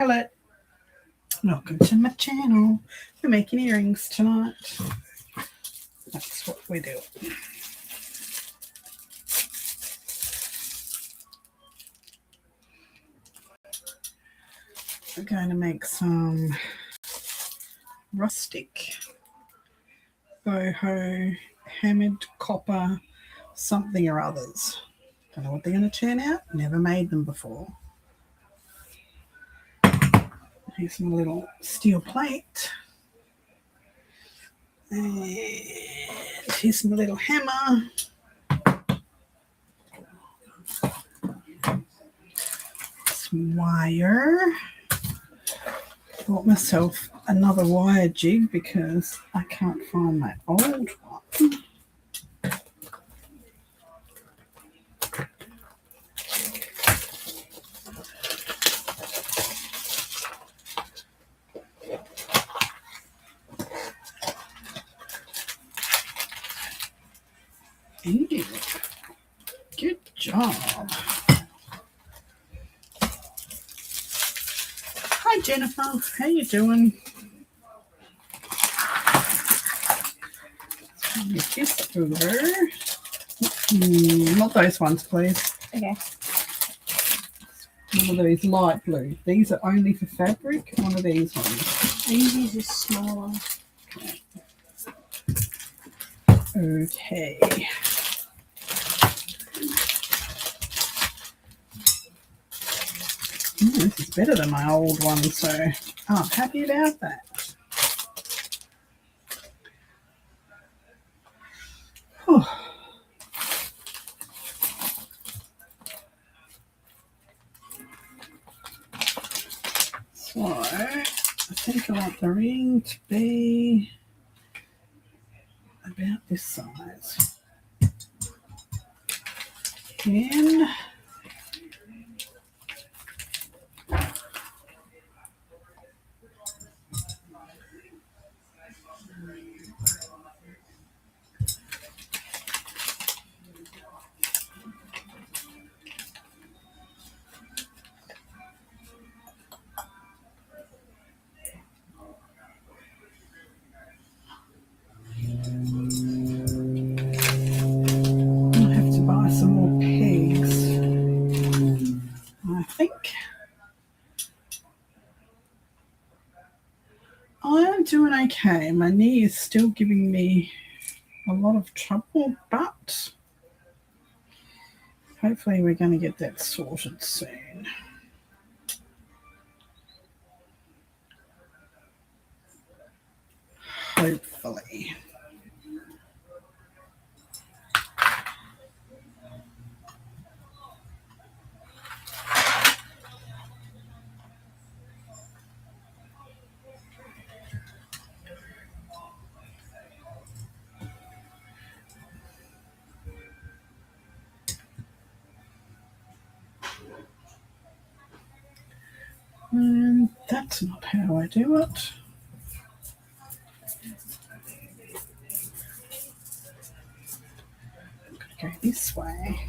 Hello, welcome to my channel. We're making earrings tonight. That's what we do. We're going to make some rustic boho hammered copper something or others. Don't know what they're going to turn out. Never made them before. Here's my little steel plate. And here's my little hammer. Some wire. Bought myself another wire jig because I can't find my old one. Ew. Good job. Hi Jennifer, how you doing? Get this over. Not those ones, please. Okay. One of these light blue. These are only for fabric. One of these ones. These are smaller. Okay. This is better than my old one, so I'm happy about that. Whew. So, I think I want the ring to be about this size. And I'll have to buy some more pegs, I think. I am doing okay. My knee is still giving me a lot of trouble, but hopefully we're going to get that sorted soon. Hopefully. And that's not how I do it. I'm going to go this way.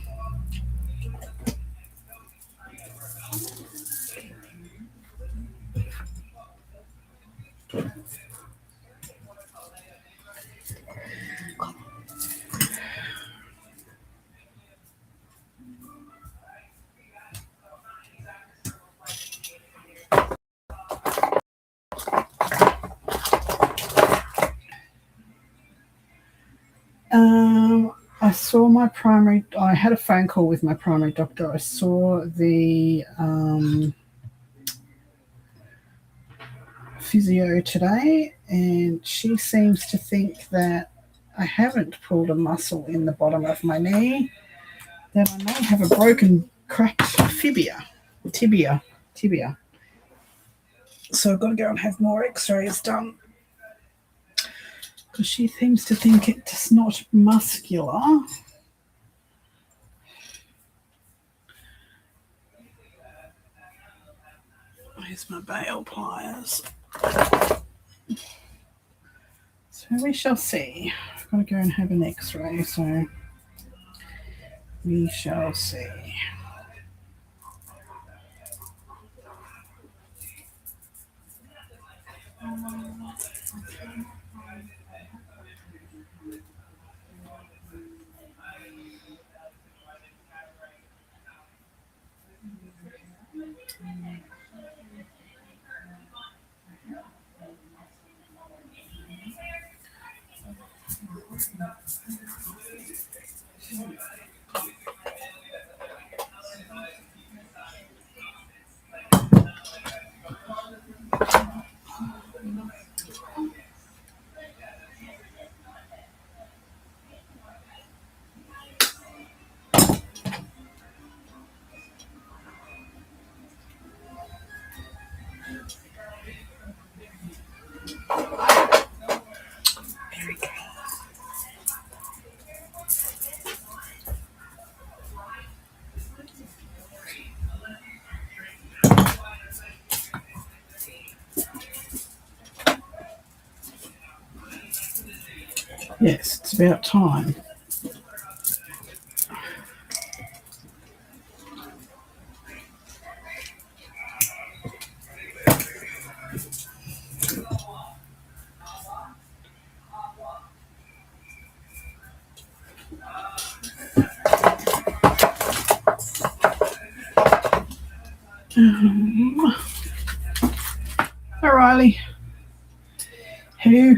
I saw my primary, I had a phone call with my primary doctor. I saw the physio today, and she seems to think that I haven't pulled a muscle in the bottom of my knee, that I may have a broken, cracked tibia. So I've got to go and have more x-rays done, because she seems to think it's not muscular. Where's my bail pliers? So we shall see. I've got to go and have an x-ray, so we shall see. Yes, it's about time. Hi, Riley. Hello.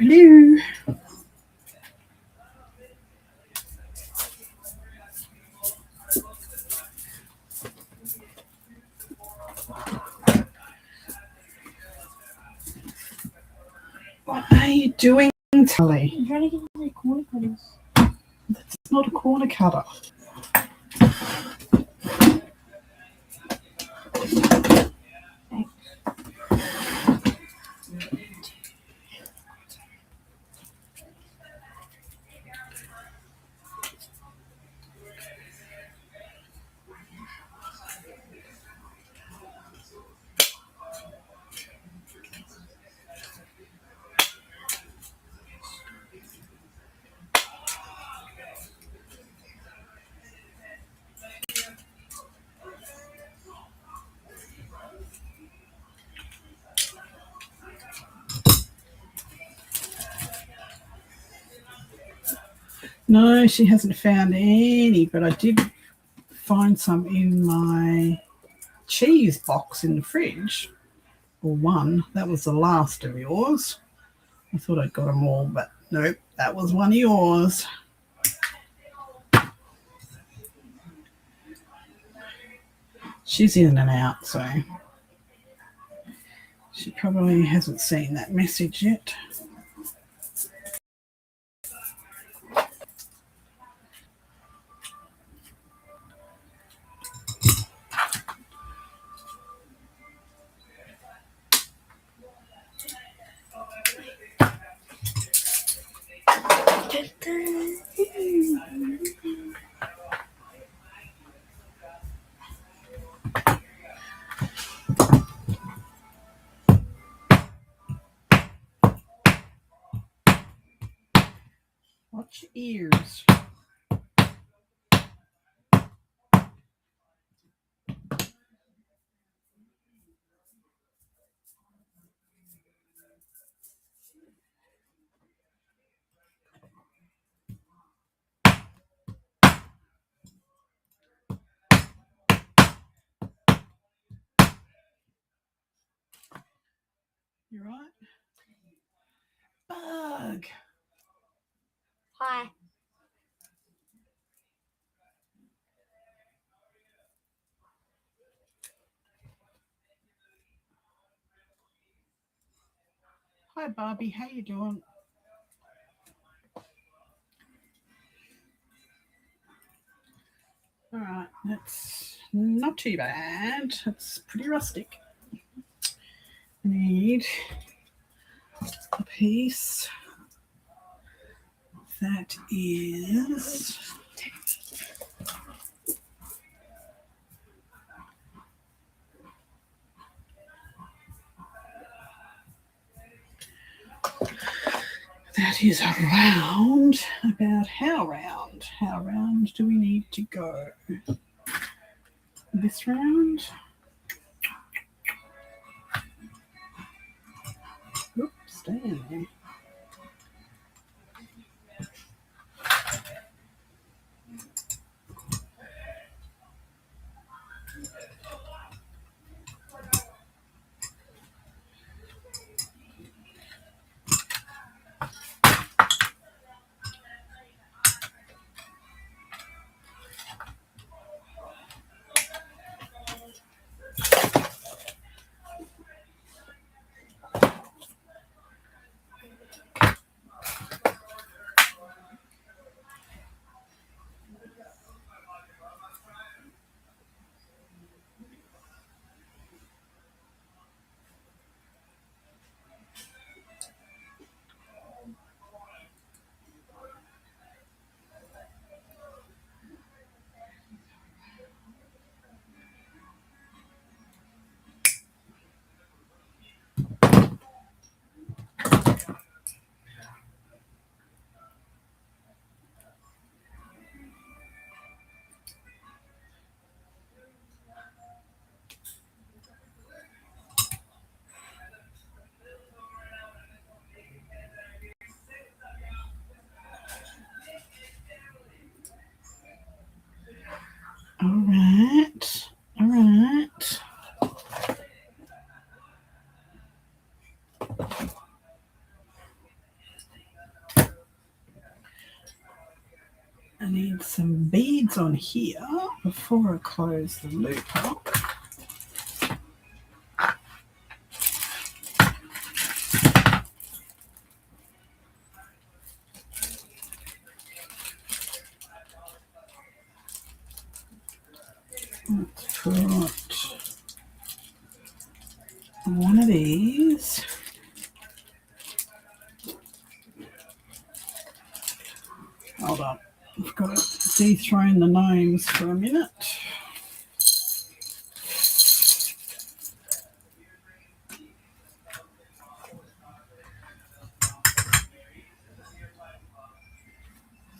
What are you doing, Tully? I'm trying to get the corner cutters. That's not a corner cutter. No, she hasn't found any, but I did find some in my cheese box in the fridge. Or one. That was the last of yours. I thought I'd got them all, but nope, that was one of yours. She's in and out, so she probably hasn't seen that message yet. Watch your ears. You right? Bug. Hi. Hi, Barbie. How you doing? All right, that's not too bad. It's pretty rustic. I need a piece that is around. About how round? How round do we need to go? This round? Oops. stay in there. All right. I need some beads on here before I close the loop up. Let's put one of these. Hold on. I've got to dethrone the gnomes for a minute.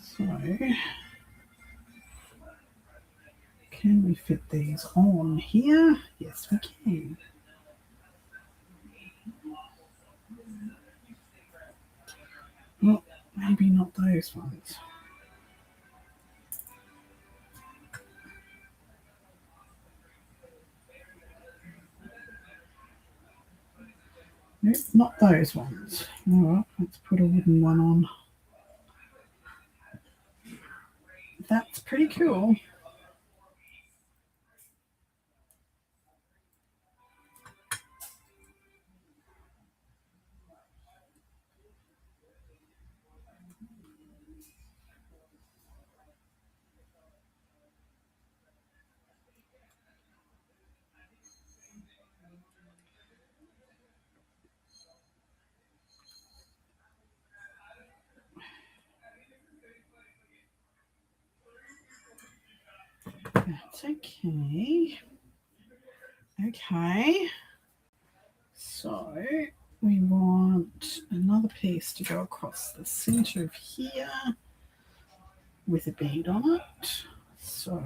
So, can we fit these on here? Yes, we can. Well, maybe not those ones. Nope, not those ones. All right, let's put a wooden one on. That's pretty cool. That's okay. Okay. So we want another piece to go across the center of here with a bead on it. So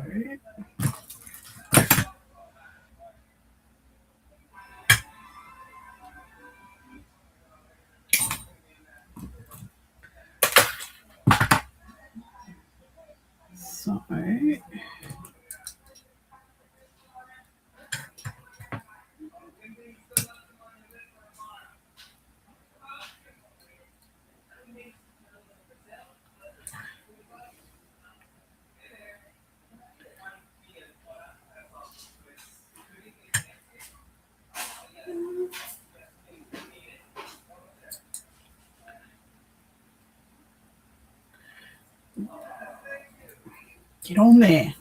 get on there.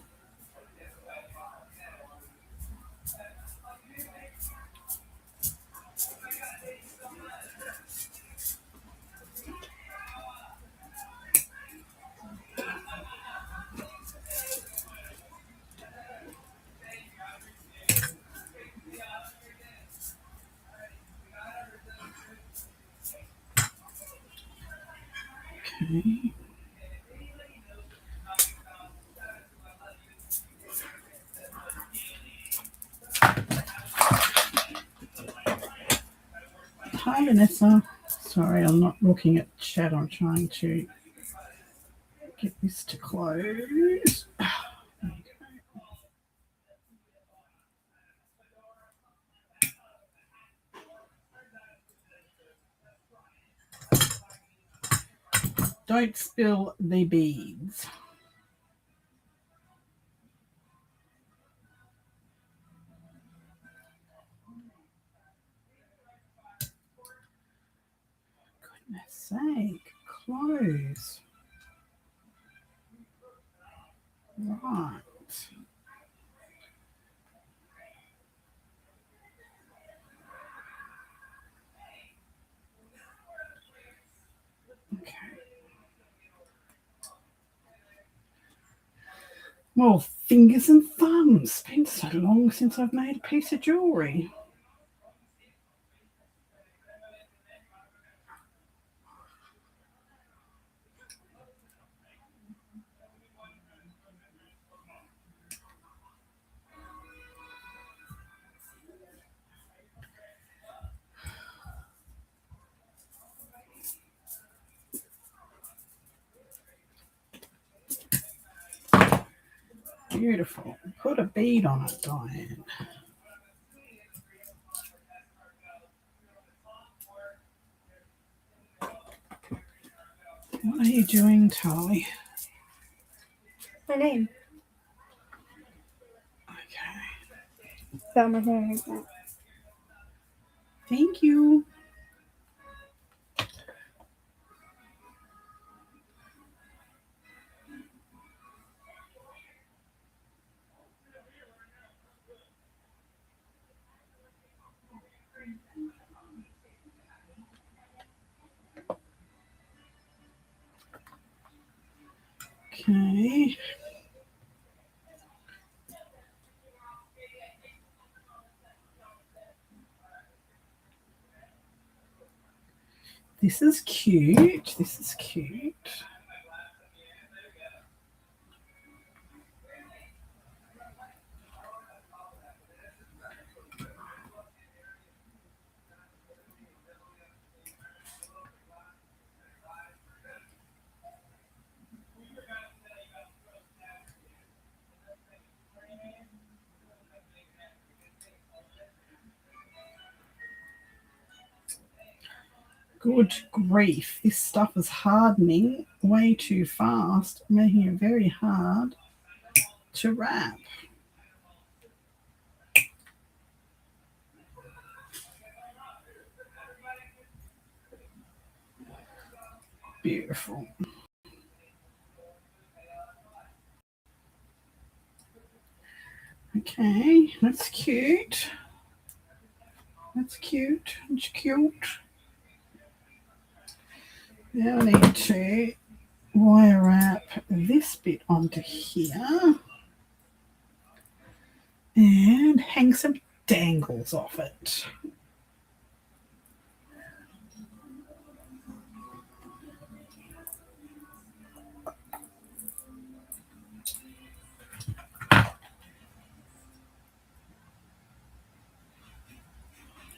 Okay. Hi, Vanessa. Sorry, I'm not looking at chat. I'm trying to get this to close. There you go. Don't spill the beads. Goodness sake, close. Right. Okay. Well, fingers and thumbs. It's been so long since I've made a piece of jewellery. Beautiful. Put a bead on it, Diane. What are you doing, Tali? My name. Okay. Found my hair like that. Thank you. Okay. This is cute. This is cute. Good grief. This stuff is hardening way too fast, making it very hard to wrap. Beautiful. Okay, that's cute. That's cute. It's cute. Now I need to wire wrap this bit onto here and hang some dangles off it.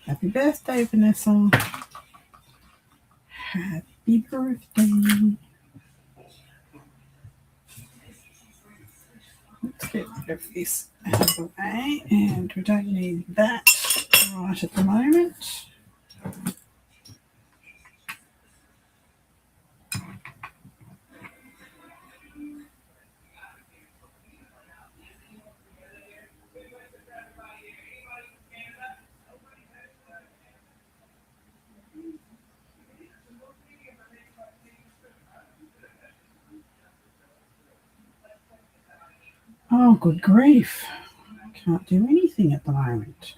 Happy birthday, Vanessa. Happy birthday. Let's get rid of this out of the way, and we don't need that right at the moment. Oh, good grief. Can't do anything at the moment.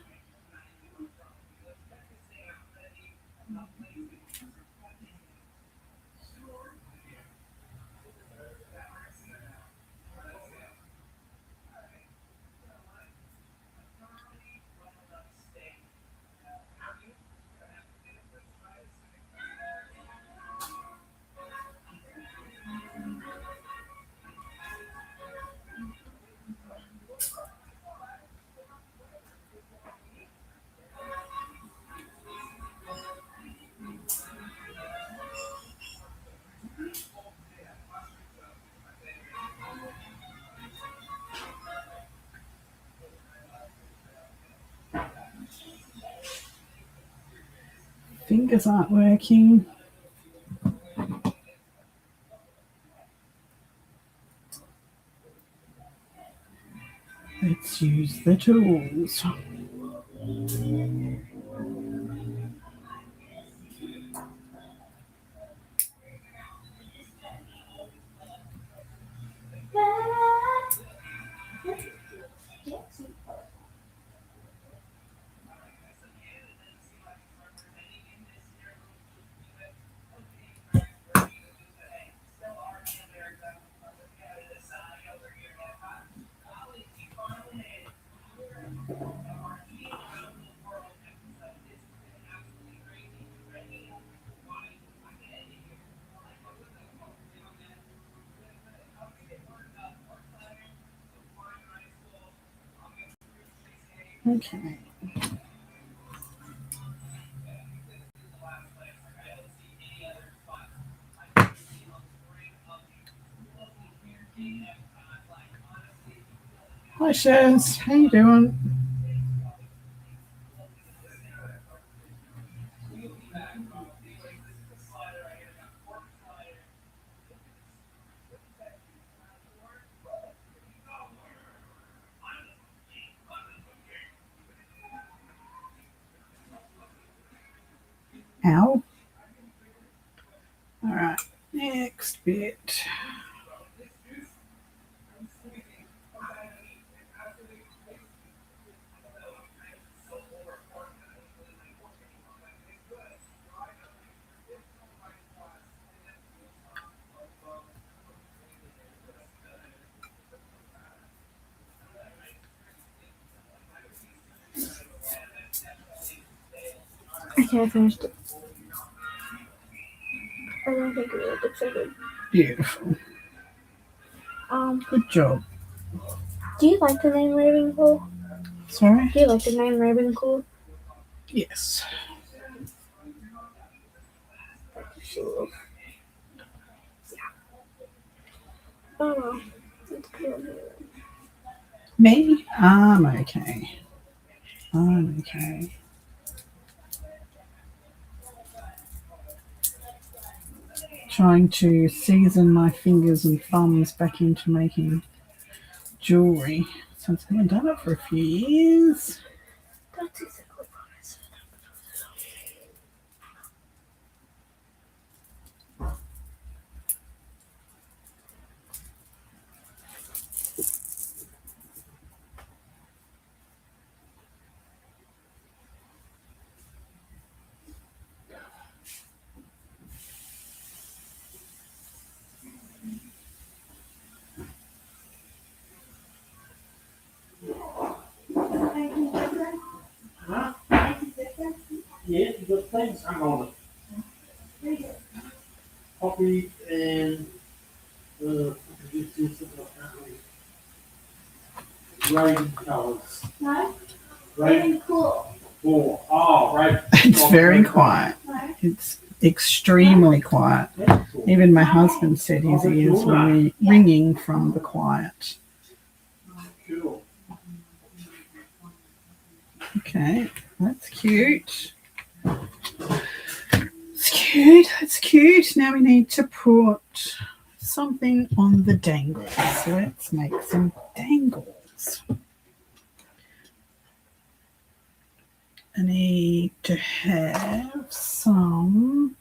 fingers aren't working. Let's use the tools. Okay. Hi, Shaz. How you doing? Ow. All right. Next bit. Okay, I finished it. I don't think it really looks so good. Beautiful. Good job. Do you like the name Ravenclaw? Sorry? Do you like the name Ravenclaw? Yes. Sure. Yeah. Oh well. Let's put on here. Me? I'm okay. I'm okay. Trying to season my fingers and thumbs back into making jewelry since I haven't done it for a few years. That's exactly what I said. Huh? Yeah, you got things hung on it. Poppy and raven colours. No? Raven cool. ball. Oh, raven. It's very quiet. It's extremely quiet. Even my husband said his ears were ringing from the quiet. Cool. Okay, that's cute. It's cute, that's cute. Now we need to put something on the dangles. So let's make some dangles. I need to have some.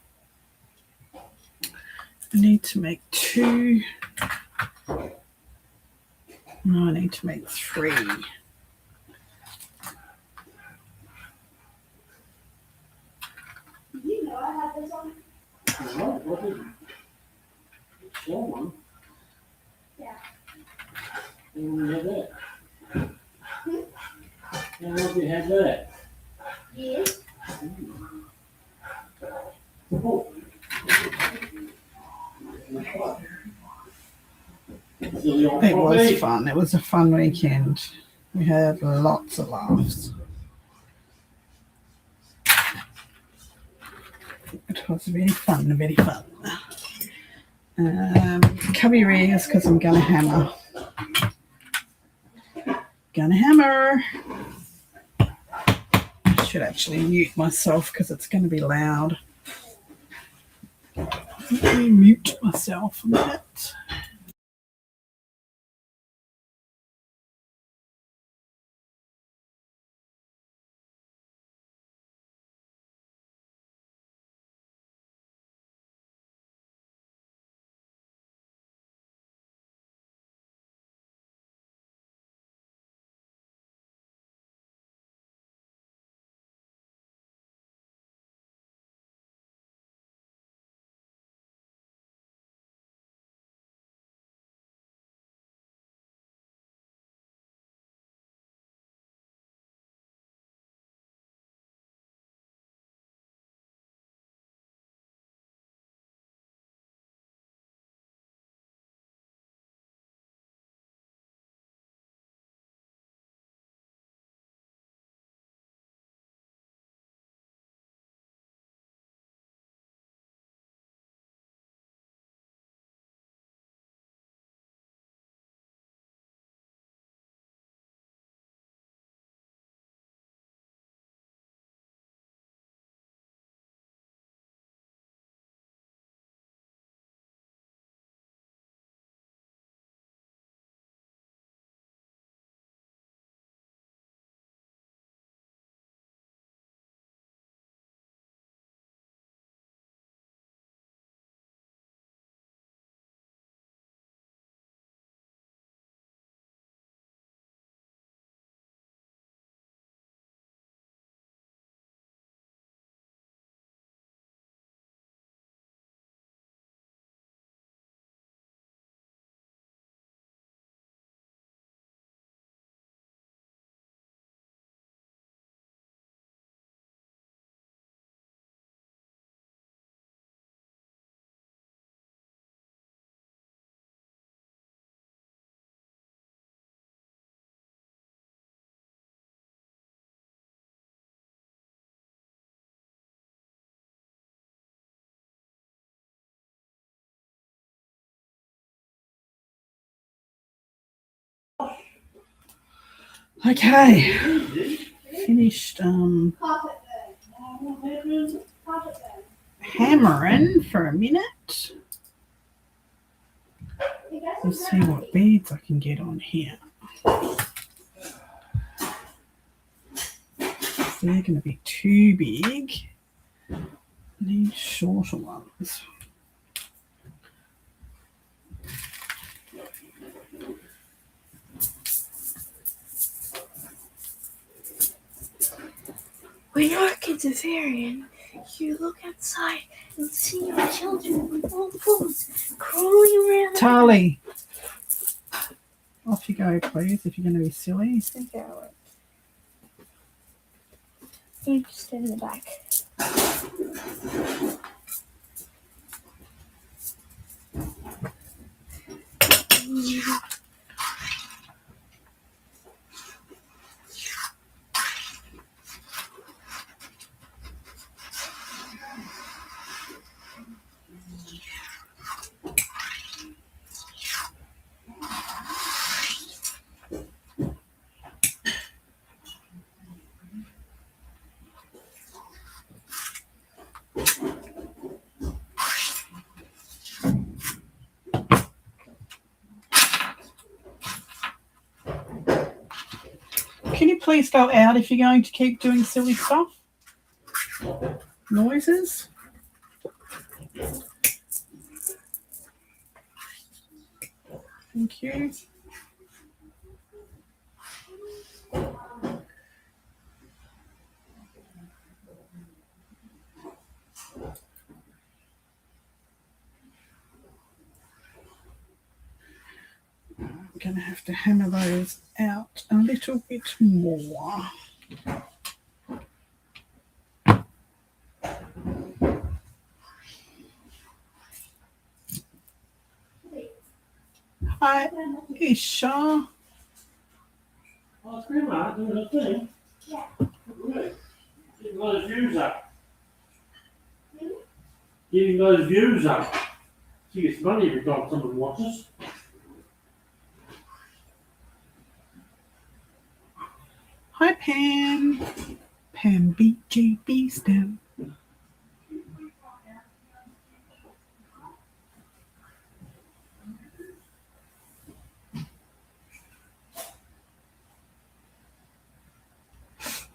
I need to make 2. No, I need to make 3. You know I have this on. Right, what is it? Small one. Yeah. And we have that. And what do you have that? Yes. Oh. It was fun. It was a fun weekend. We had lots of laughs. It was very fun, very fun. Cover your ears because I'm going to hammer. should actually mute myself because it's going to be loud. Let me mute myself a minute. Okay, finished Carpet burn. Carpet burn. hammering for a minute. Let's see what beads I can get on here. If they're going to be too big, I need shorter ones. When your kids are varying, you look outside and see your children with all phones crawling around. Tali, off you go, please, if you're going to be silly. Okay, I'll work. You just stand in the back. Can you please go out if you're going to keep doing silly stuff? Noises? Thank you. I'm going to have to hammer those out a little bit more. Hi, Isha. Oh, it's Grandma doing her thing. Yeah. Right. Getting those views up. Getting those views up. She gets money every time someone watches. Hi, Pam. Pam beat JB's down.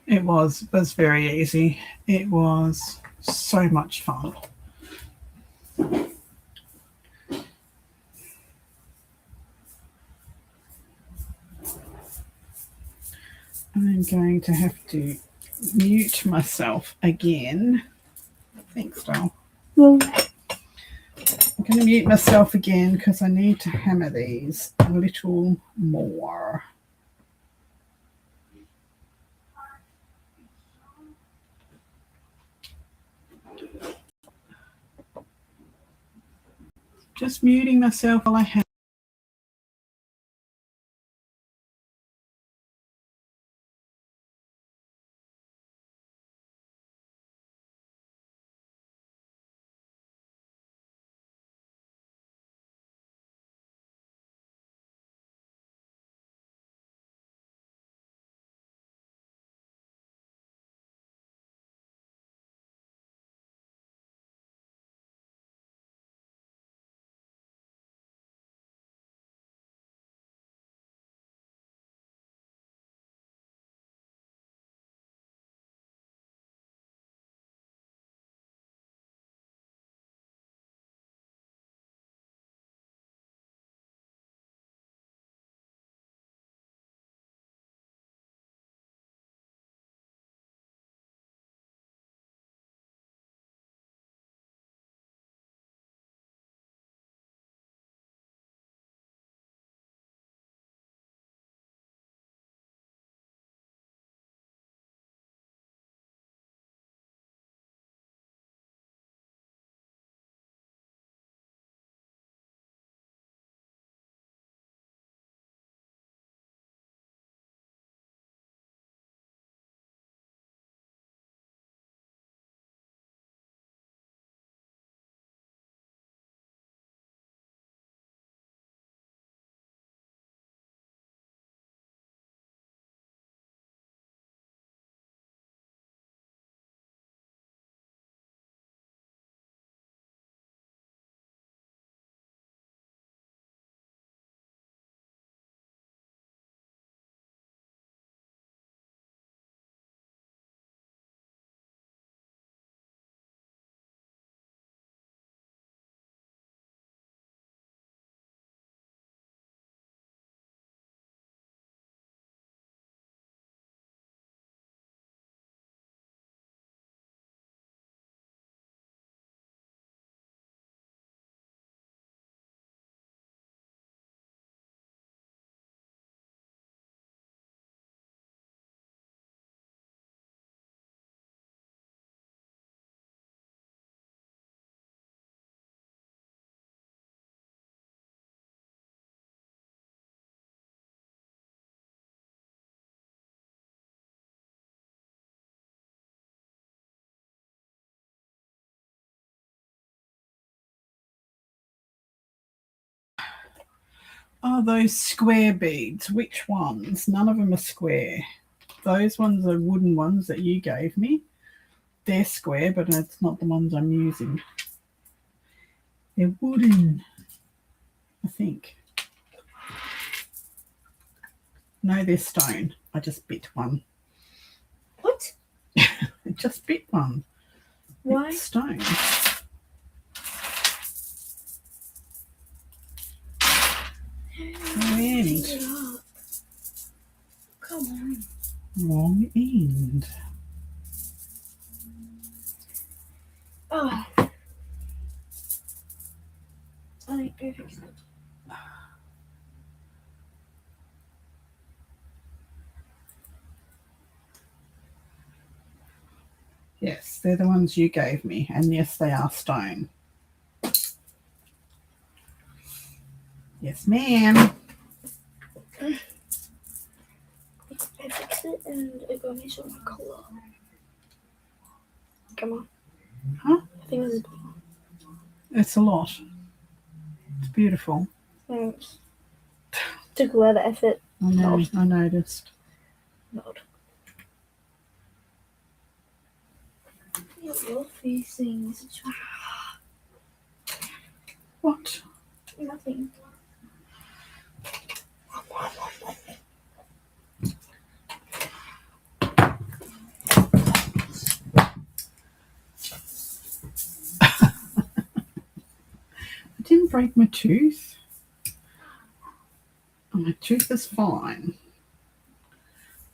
It was very easy. It was so much fun. I'm going to have to mute myself again. Thanks, doll. I'm going to mute myself again because I need to hammer these a little more. Just muting myself while I hammer. Are those square beads? Which ones? None of them are square. Those ones are wooden ones that you gave me. They're square, but it's not the ones I'm using. They're wooden, I think. No, they're stone. I just bit one. What? I just bit one. Why? It's stone. End. Come on. Wrong end. Oh. I think I fixed it. Yes, they're the ones you gave me, and yes, they are stone. Yes, ma'am. I fixed it and it got me some color. Come on. Huh? I think this is It's a lot. It's beautiful. thanks. Took a lot of effort. I know. I noticed. Not. I love these things. What? Nothing. I didn't break my tooth. Oh, my tooth is fine.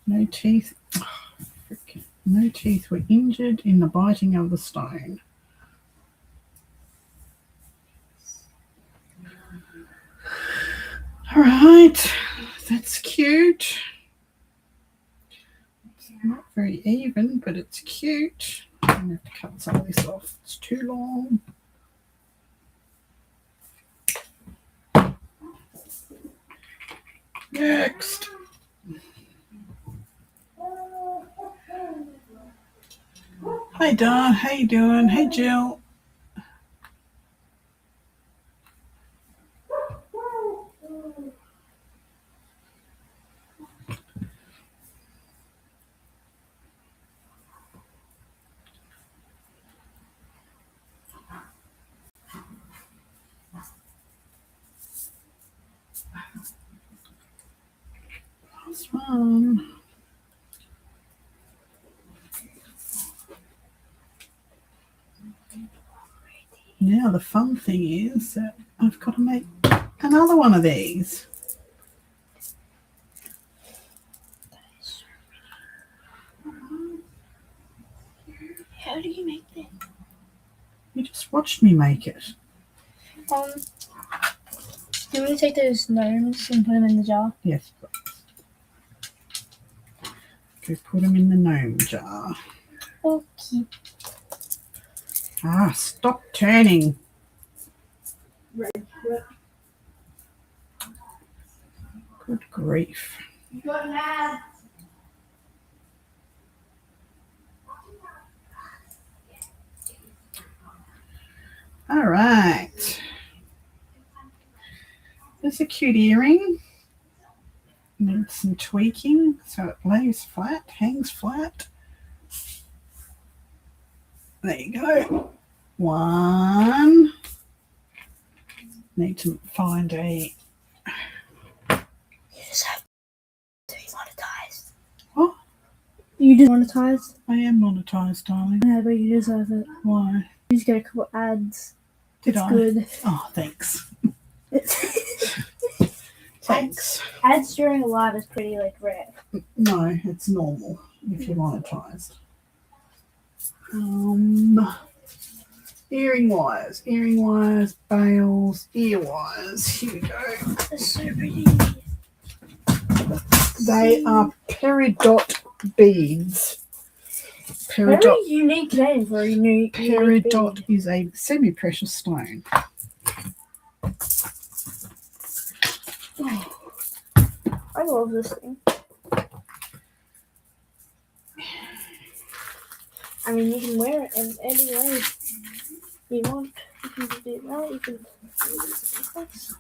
No teeth. Oh, frickin'. No teeth were injured in the biting of the stone. All right, that's cute. It's not very even, but it's cute. I'm going to have to cut some of this off. It's too long. Next. Hi, Don. How you doing? Hey, Jill. Last one. Now the fun thing is that I've got to make another one of these. How do you make that? You just watched me make it. Do you want to take those gnomes and put them in the jar? Yes, please. Go put them in the gnome jar. Okay. Ah, stop turning. Good grief. All right. There's a cute earring. Needs some tweaking so it lays flat, hangs flat. There you go. One. Need to find a... You just have to be monetized. What? You just monetized? I am monetized, darling. Yeah, but you deserve it. Why? You just get a couple ads. Did It's I? good. Oh, thanks. Thanks. Ads during a live is pretty rare. No, it's normal if you're monetized. Earring wires, bales, ear wires. Here we go. They're so pretty. They are peridot beads. Very unique name for a unique Peridot bead. is a semi-precious stone. I love this thing. I mean, you can wear it in any way you want. You can do that. You can do this.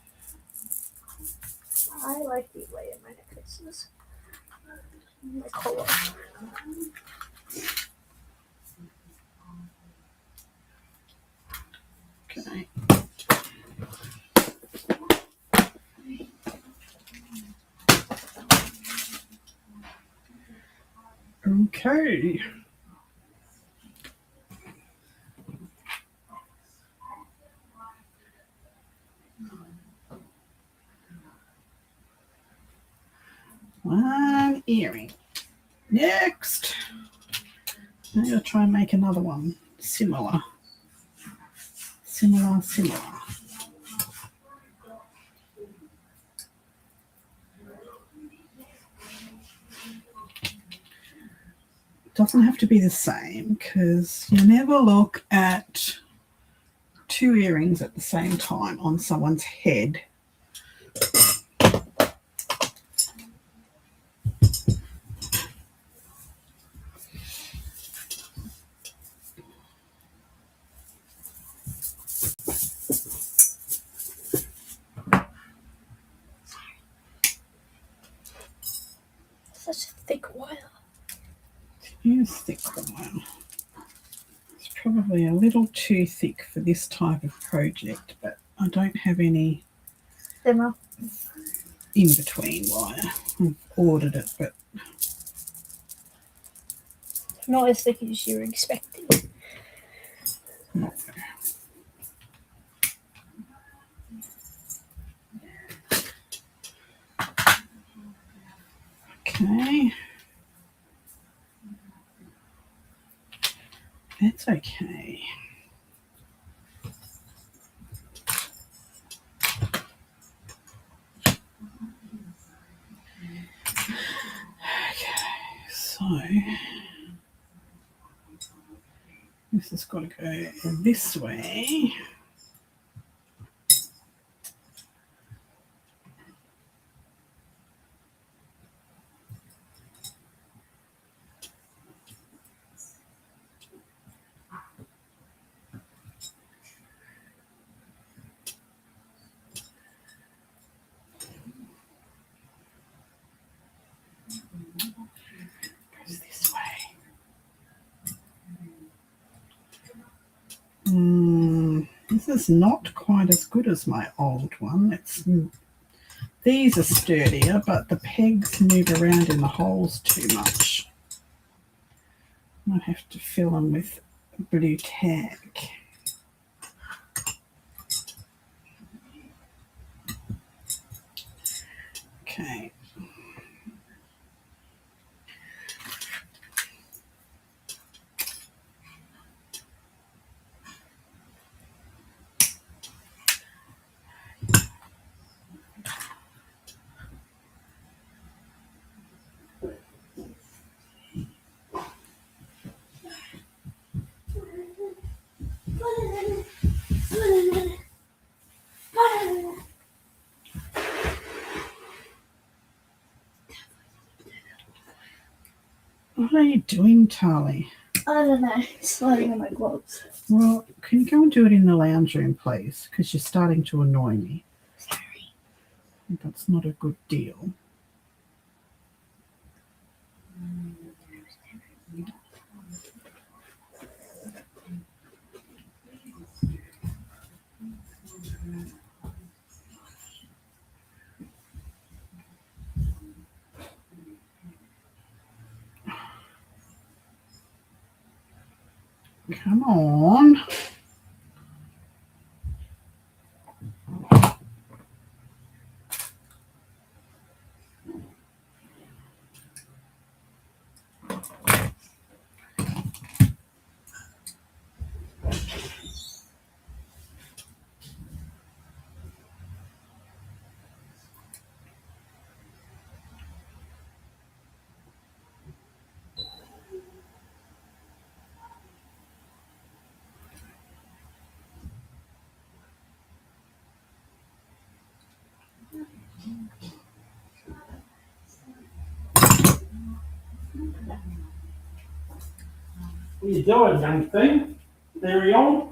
I like the way in my necklaces. My color. Okay. Okay. One earring. Next. I'm going to try and make another one. Similar. It doesn't have to be the same because you never look at two earrings at the same time on someone's head. Such a thick wire. Use thick wire. Let's probably a little too thick for this type of project, but I don't have any Dimmer. in-between wire. I've ordered it, but Not as thick as you were expecting. not. Okay. That's okay. Okay, so this has got to go this way. Goes this way. This is not quite as good as my old one. These are sturdier, but the pegs move around in the holes too much. Might have to fill them with blue tack. Okay. What are you doing, Tali? I don't know. Sliding on my gloves. Well, can you go and do it in the lounge room, please? Because you're starting to annoy me. Sorry. That's not a good deal. Come on. What are you doing, young thing? There you are.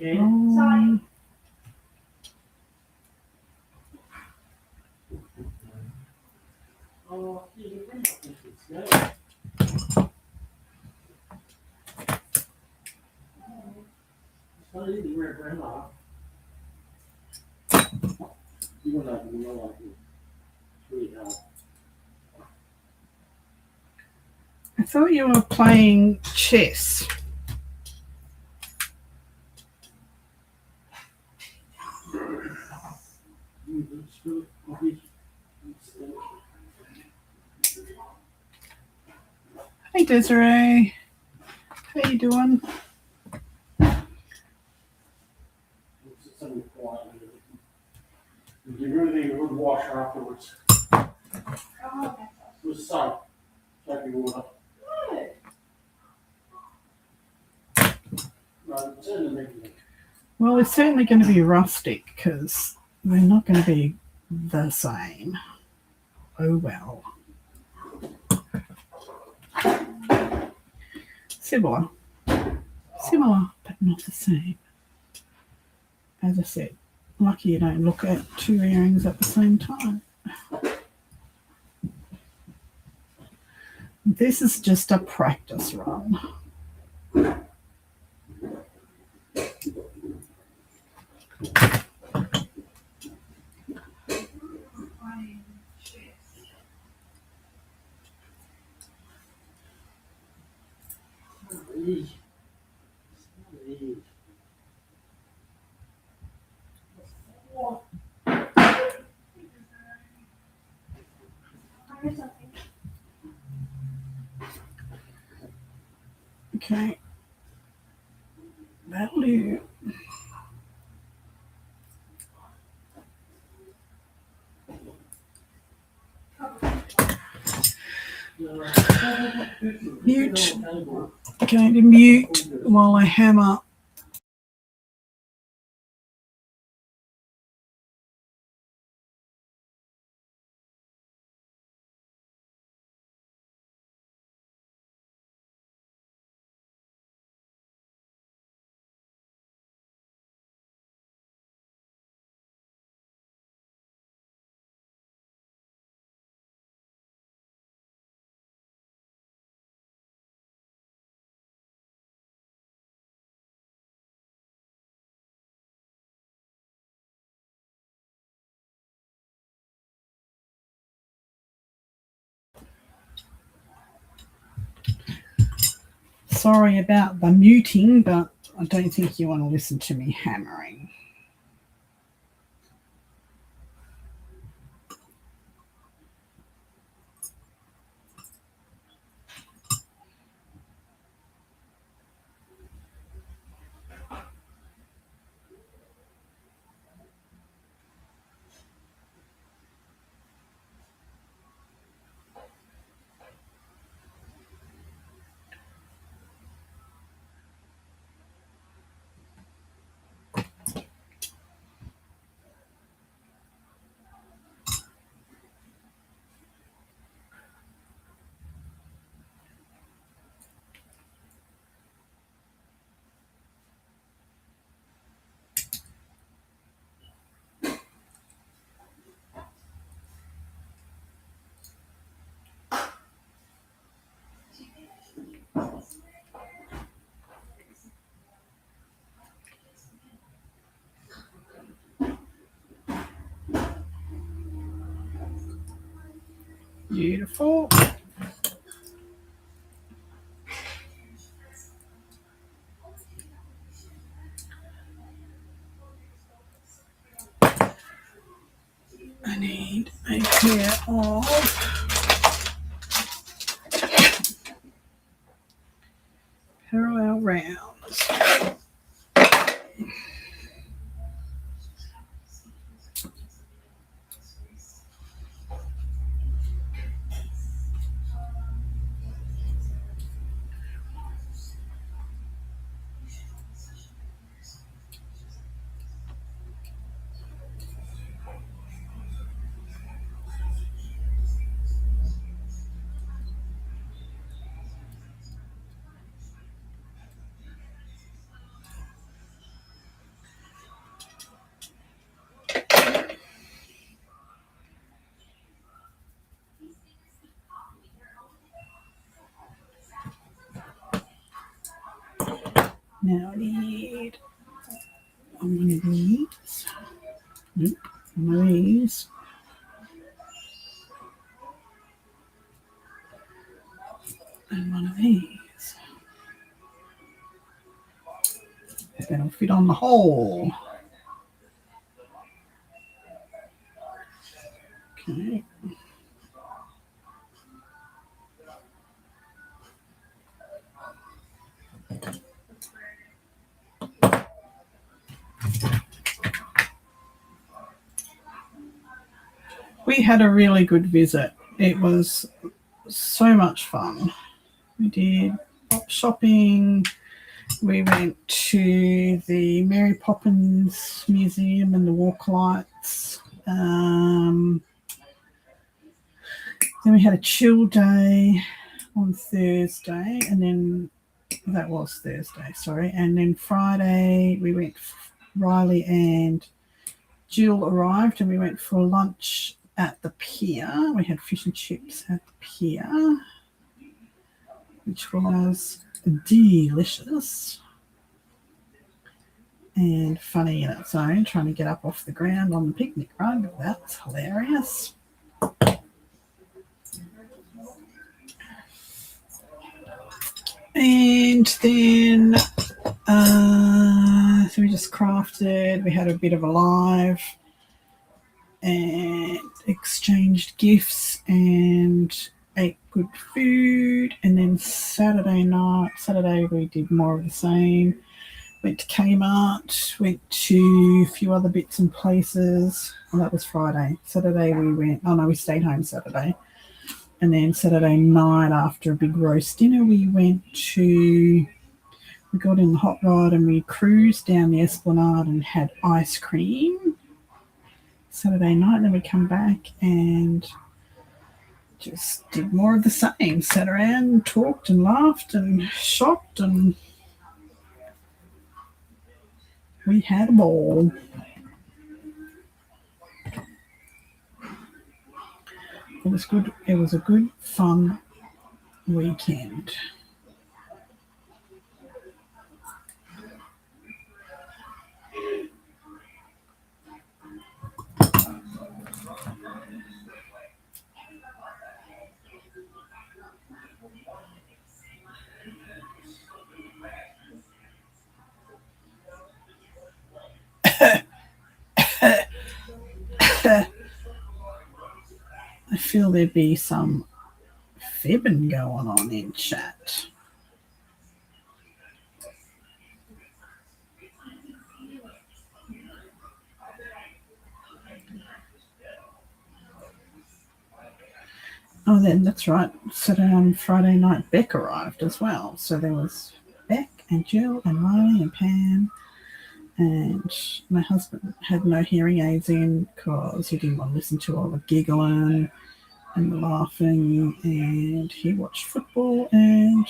Wrong. Oh, you can bring it. It's not easy to wear grandma. You won't have to know like it. It's really hard. I thought you were playing chess. Hey, Desiree. How you doing? Something quiet. You do everything in the wood washer afterwards. With soap. Soapy water. Well, it's certainly going to be rustic because they're not going to be the same. Oh well. Similar, but not the same. As I said, lucky you don't look at two earrings at the same time. This is just a practice run. Okay, that'll do. Mute. Going to mute while I hammer. Sorry about the muting, but I don't think you want to listen to me hammering. Beautiful. I need a pair of parallel rounds. Now I need one of these. Nope, one of these. And one of these. That'll fit on the hole. Okay. We had a really good visit. It was so much fun. We did shopping, We went to the Mary Poppins Museum and the walk lights. Then we had a chill day on Thursday, and then that was Thursday, sorry. And then Friday we went, Riley and Jill arrived and we went for lunch at the pier. We had fish and chips at the pier, which was delicious and funny in its own, trying to get up off the ground on the picnic rug. That's hilarious. And then so we just crafted, we had a bit of a live and exchanged gifts and ate good food. And then Saturday we did more of the same. Went to Kmart, went to a few other bits and places. Well, that was Friday. Saturday we stayed home Saturday. And then Saturday night after a big roast dinner, we got in the hot rod and we cruised down the Esplanade and had ice cream Saturday night. And then we come back and just did more of the same. Sat around, talked and laughed and shopped, and we had a ball. It was good. It was a good, fun weekend. I feel there'd be some fibbing going on in chat. Oh, then that's right. Saturday and Friday night, Beck arrived as well. So there was Beck and Jill and Riley and Pam. And my husband had no hearing aids in because he didn't want to listen to all the giggling and the laughing. And he watched football, and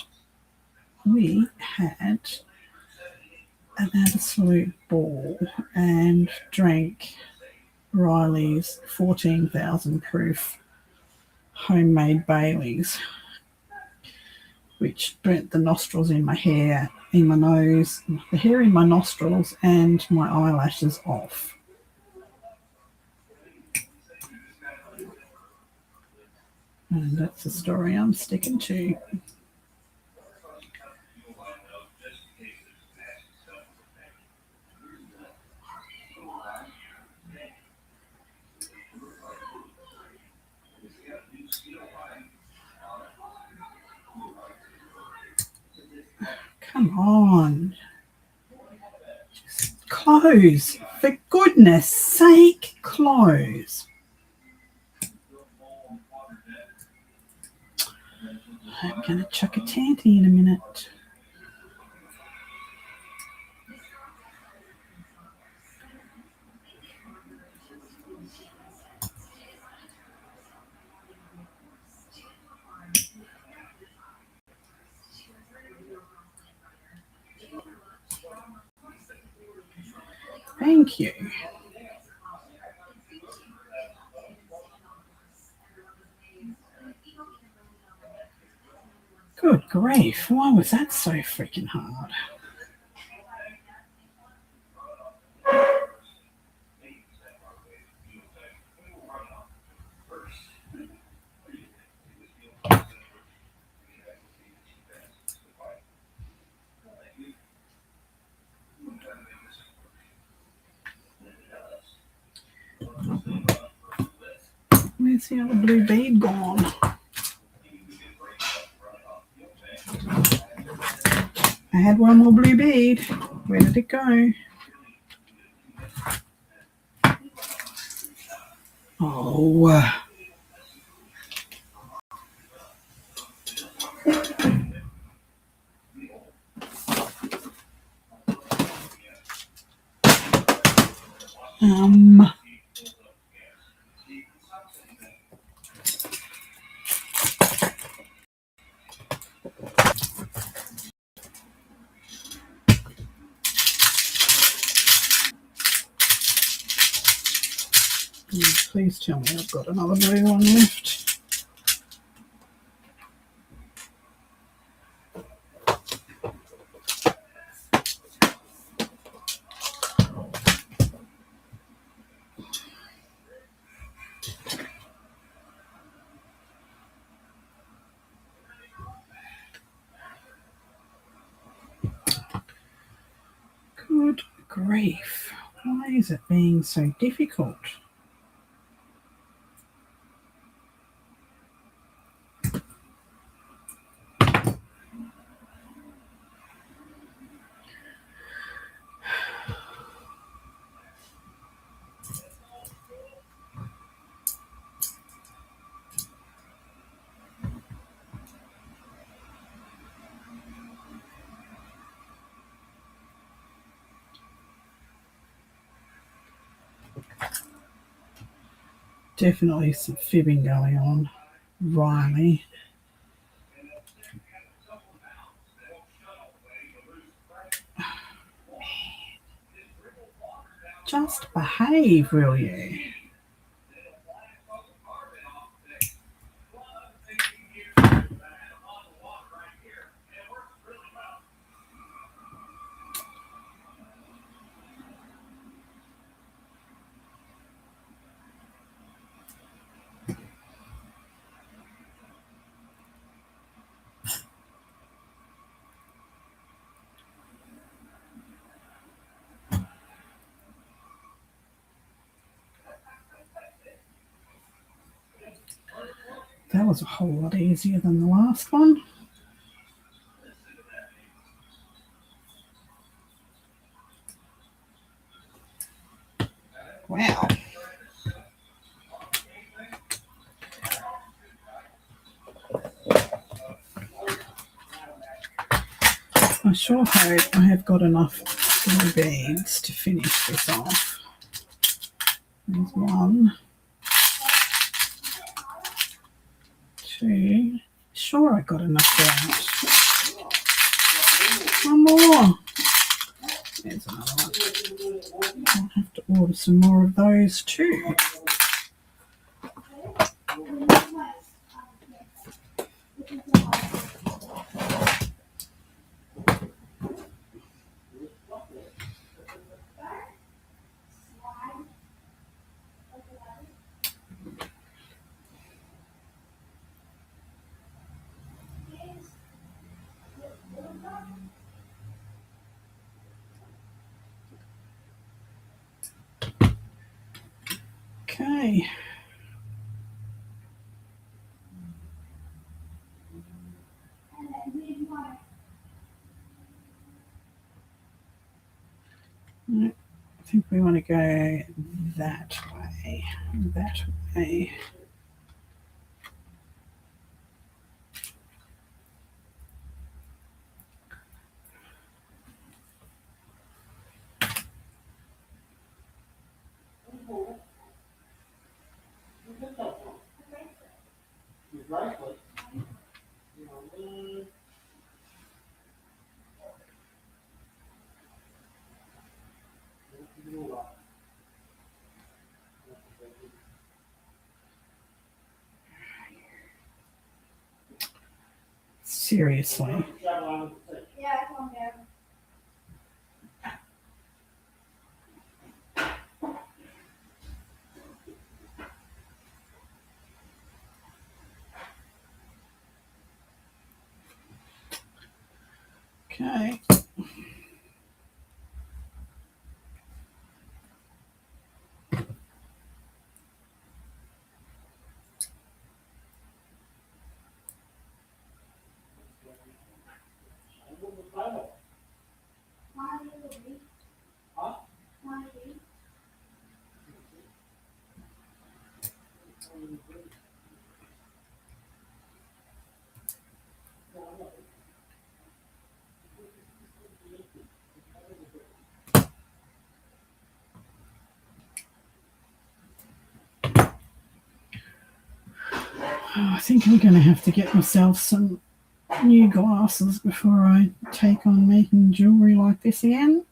we had an absolute ball and drank Riley's 14,000 proof homemade Baileys, which burnt the nostrils in my hair, in my nose, the hair in my nostrils, and my eyelashes off. And that's the story I'm sticking to. Come on. Just close. For goodness sake, close. I'm going to chuck a tanty in a minute. Thank you. Good grief, why was that so freaking hard? Where's the other blue bead gone? I had one more blue bead. Where did it go? Oh. Um, please tell me I've got another blue one left. Good grief. Why is it being so difficult? Definitely some fibbing going on. Riley. Just behave, will you? That was a whole lot easier than the last one. Wow. I sure hope I have got enough blue beads to finish this off. There's one. Two. Sure I got enough out. One more. There's another one. I'll have to order some more of those too. Okay. I think we want to go that way. That way. Seriously. Okay. I think I'm going to have to get myself some new glasses before I take on making jewellery like this again.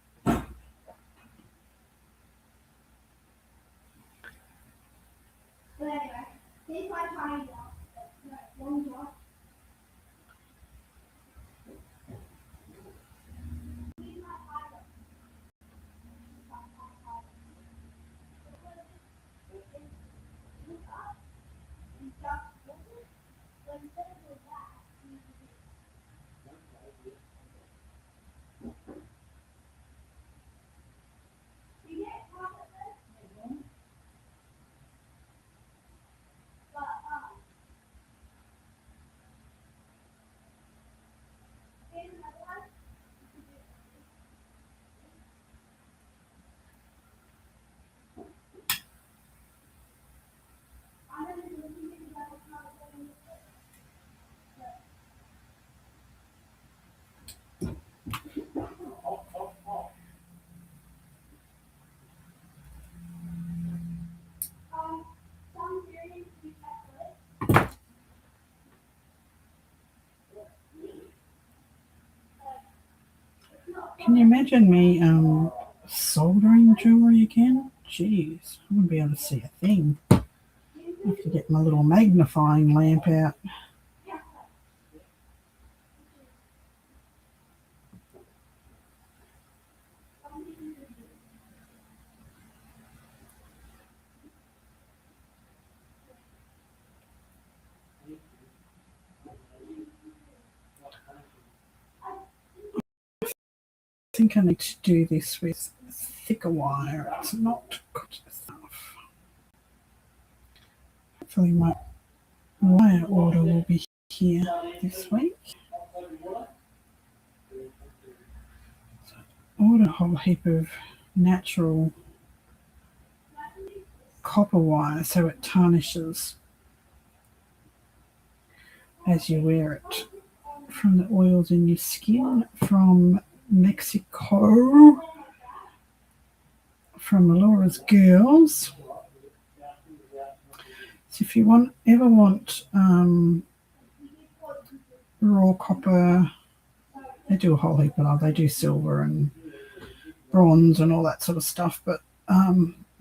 Can you imagine me soldering jewellery again? Jeez, I wouldn't be able to see a thing. I have to get my little magnifying lamp out. I think I need to do this with thicker wire. It's not good enough. Hopefully my wire order will be here this week. So I ordered a whole heap of natural copper wire so it tarnishes as you wear it, from the oils in your skin from Mexico, from Laura's Girls. So if you ever want raw copper, they do a whole heap of they do silver and bronze and all that sort of stuff, but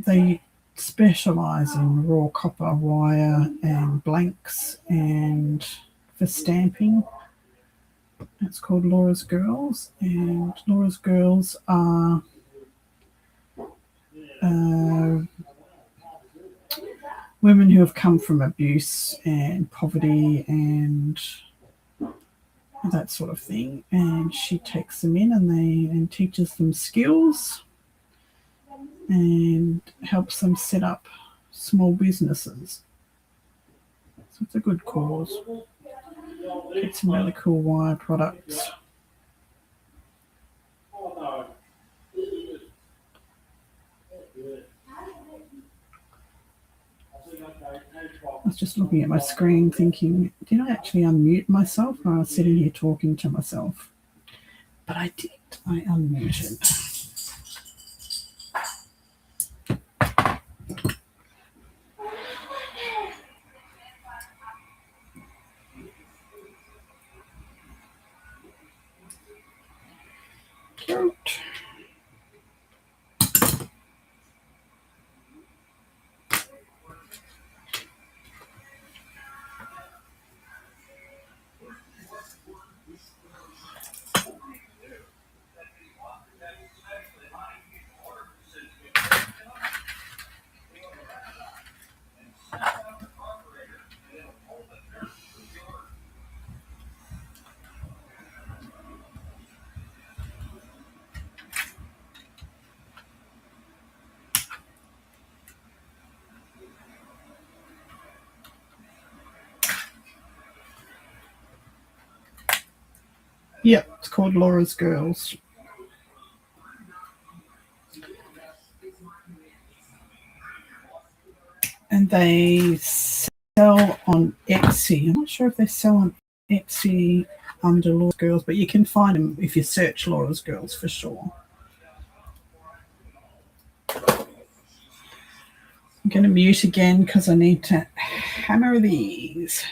they specialise in raw copper wire and blanks and for stamping. It's called Laura's Girls, and Laura's Girls are women who have come from abuse and poverty and that sort of thing, and she takes them in and teaches them skills and helps them set up small businesses. So it's a good cause. Get some really cool wire products. I was just looking at my screen thinking, did I actually unmute myself, or I was sitting here talking to myself? But I did. I unmuted. Cute. Yep, it's called Laura's Girls. And they sell on Etsy. I'm not sure if they sell on Etsy under Laura's Girls, but you can find them if you search Laura's Girls for sure. I'm going to mute again because I need to hammer these.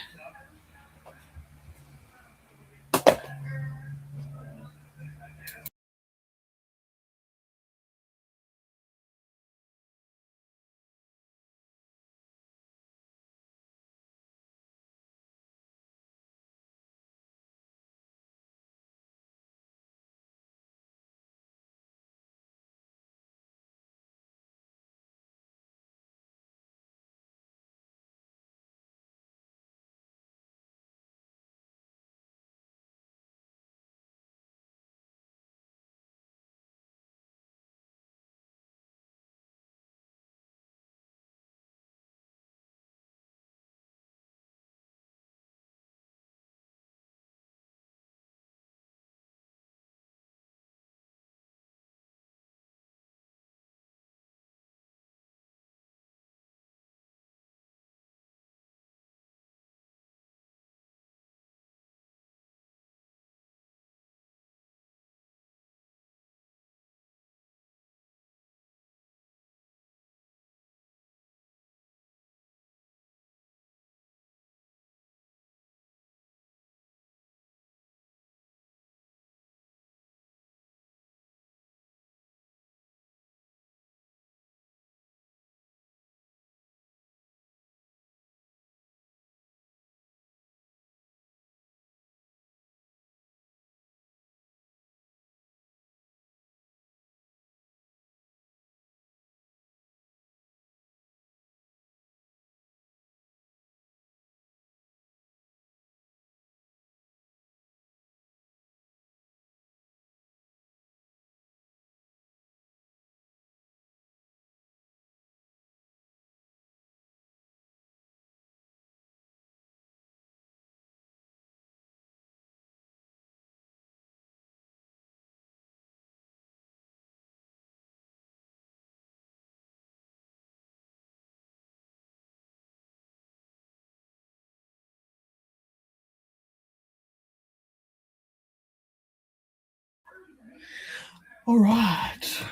All right.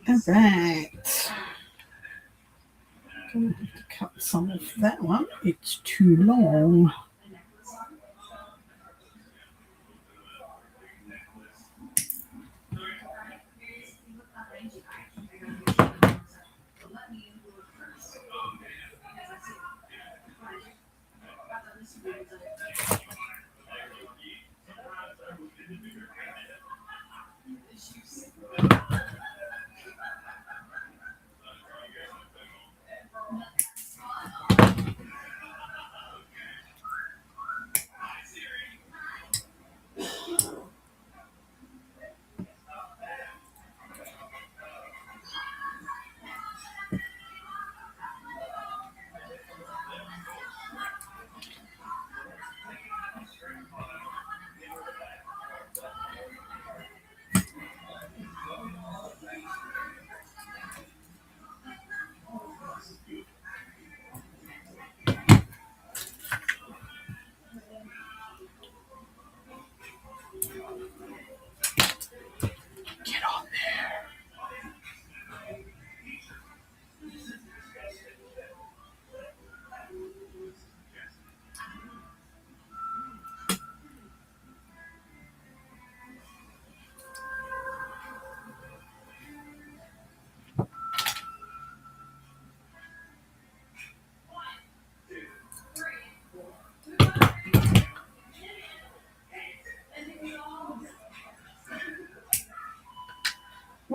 All right. Gonna have to cut some of that one. It's too long.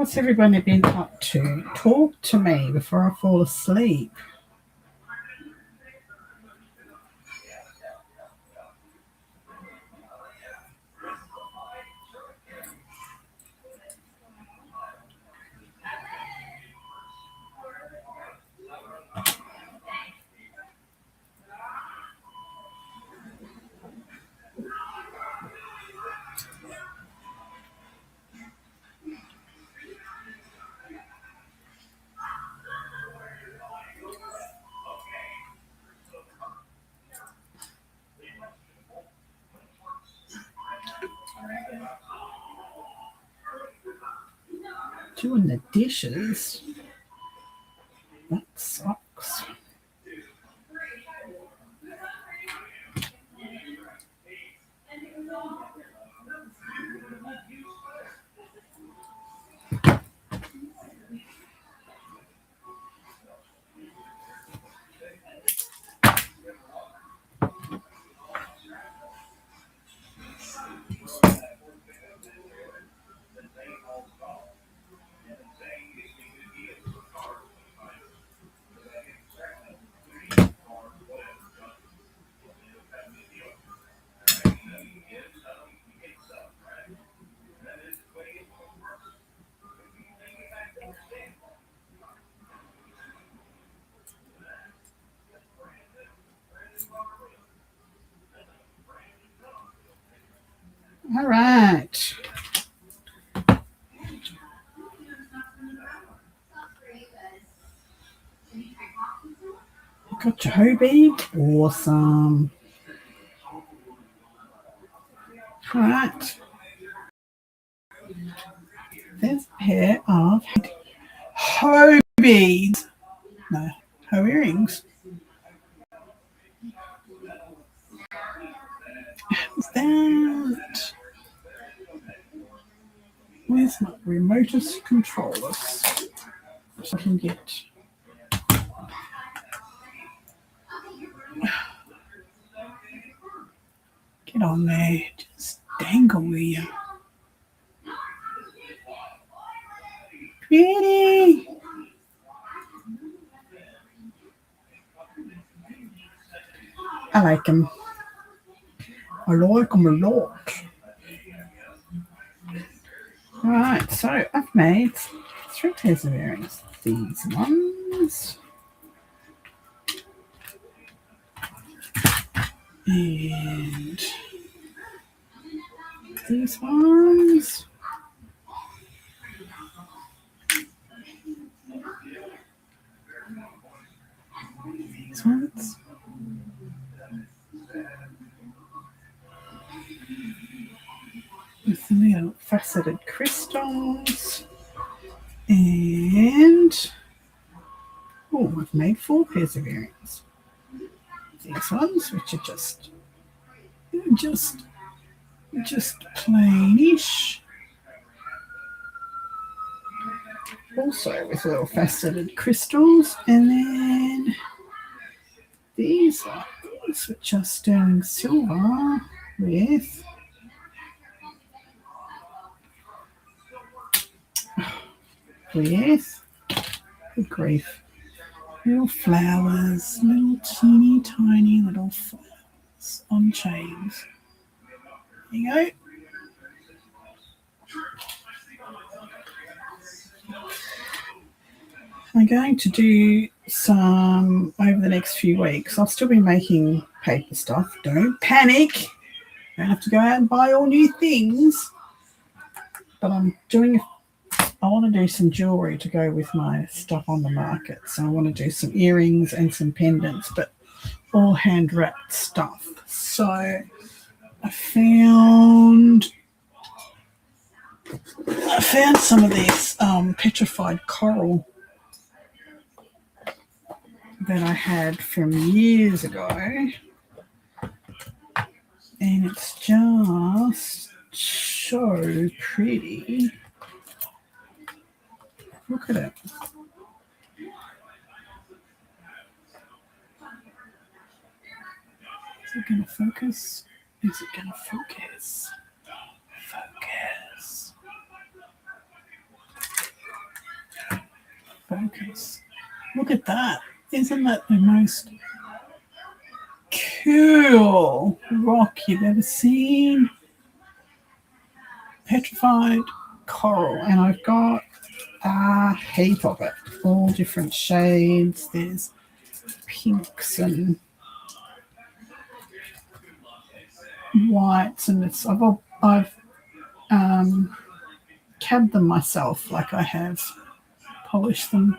What's everybody been up to? Talk to me before I fall asleep. Doing the dishes? That sucks. All right. Got your Hobie? Awesome. All right. There's a pair of Hobies. No, Ho earrings. How's that? Where's my remotest controllers? So I can get. Get on there. Just dangle with you. Pretty. I like them. I like them a lot. Alright, so I've made 3 pairs of earrings. These ones. And these ones. These ones. With the little faceted crystals. And oh, I've made 4 pairs of earrings. These ones, which are just plainish. Also with little faceted crystals, and then these ones, which are sterling silver with good grief, little flowers, little teeny tiny little flowers on chains. There you go. I'm going to do some over the next few weeks. I'll still be making paper stuff. Don't panic. Don't have to go out and buy all new things. But I want to do some jewelry to go with my stuff on the market. So I want to do some earrings and some pendants, but all hand wrapped stuff. So I found some of these petrified coral that I had from years ago, and it's just so pretty. Look at it. Is it going to focus? Is it going to focus? Focus. focus. Look at that. Isn't that the most cool rock you've ever seen? Petrified coral. And I've got a heap of it. All different shades. There's pinks and whites. And I've cabbed them myself, like I have polished them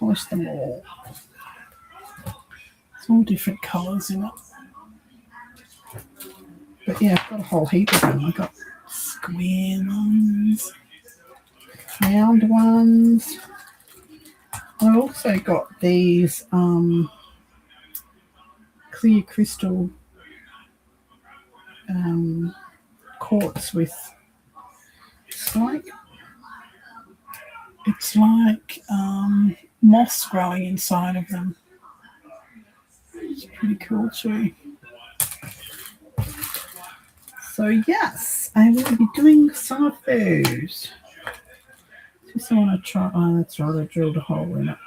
all. It's all different colours in it. But yeah, I've got a whole heap of them. I've got square ones, round ones. I also got these clear crystal quartz with it's like moss growing inside of them. It's pretty cool too. So yes, I will be doing some of those. Just want to try. Oh, that's right. I drilled a hole in it.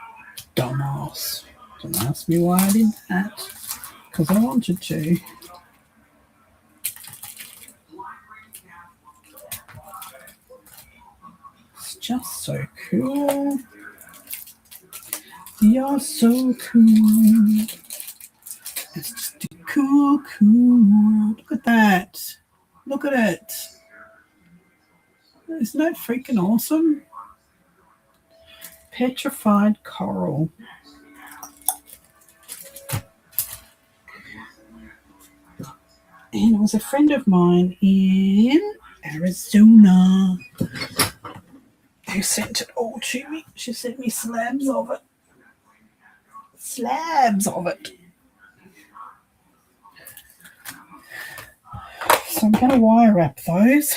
Dumbass. Don't ask me why I did that. Because I wanted to. It's just so cool. You're so cool. It's just cool. Look at that. Look at it. Isn't that freaking awesome? Petrified coral. And it was a friend of mine in Arizona who sent it all to me. She sent me slabs of it. So I'm going to wire wrap those.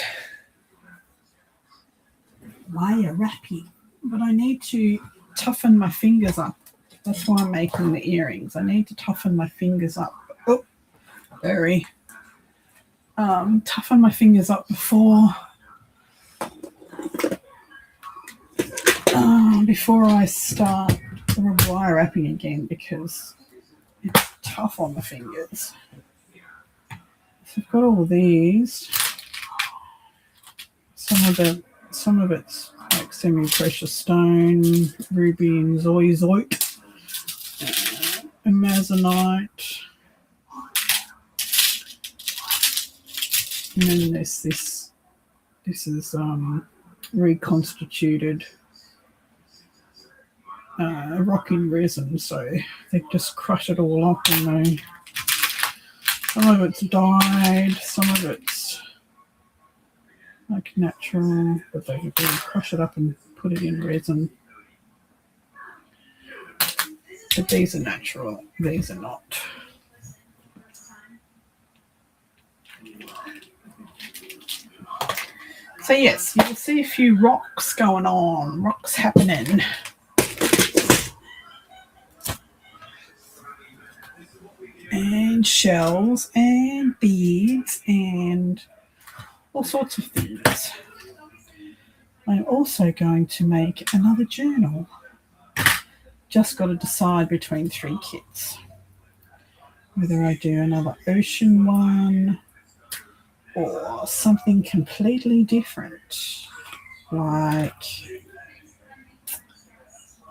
Wire wrappy. But I need to toughen my fingers up. That's why I'm making the earrings. I need to toughen my fingers up. Oh, very. Toughen my fingers up before I start wire wrapping again, because it's tough on the fingers. So I've got all these. Some of it's like semi-precious stone, ruby and zoyzoite, amazonite. And then there's this. This is reconstituted rock in resin, so they just crush it all up, and some of it's dyed, some of it's like natural, but they really crush it up and put it in resin. But these are natural, these are not. So yes, you will see a few rocks going on, rocks happening. And shells and beads and all sorts of things. I'm also going to make another journal. Just got to decide between 3 kits. Whether I do another ocean one or something completely different. Like,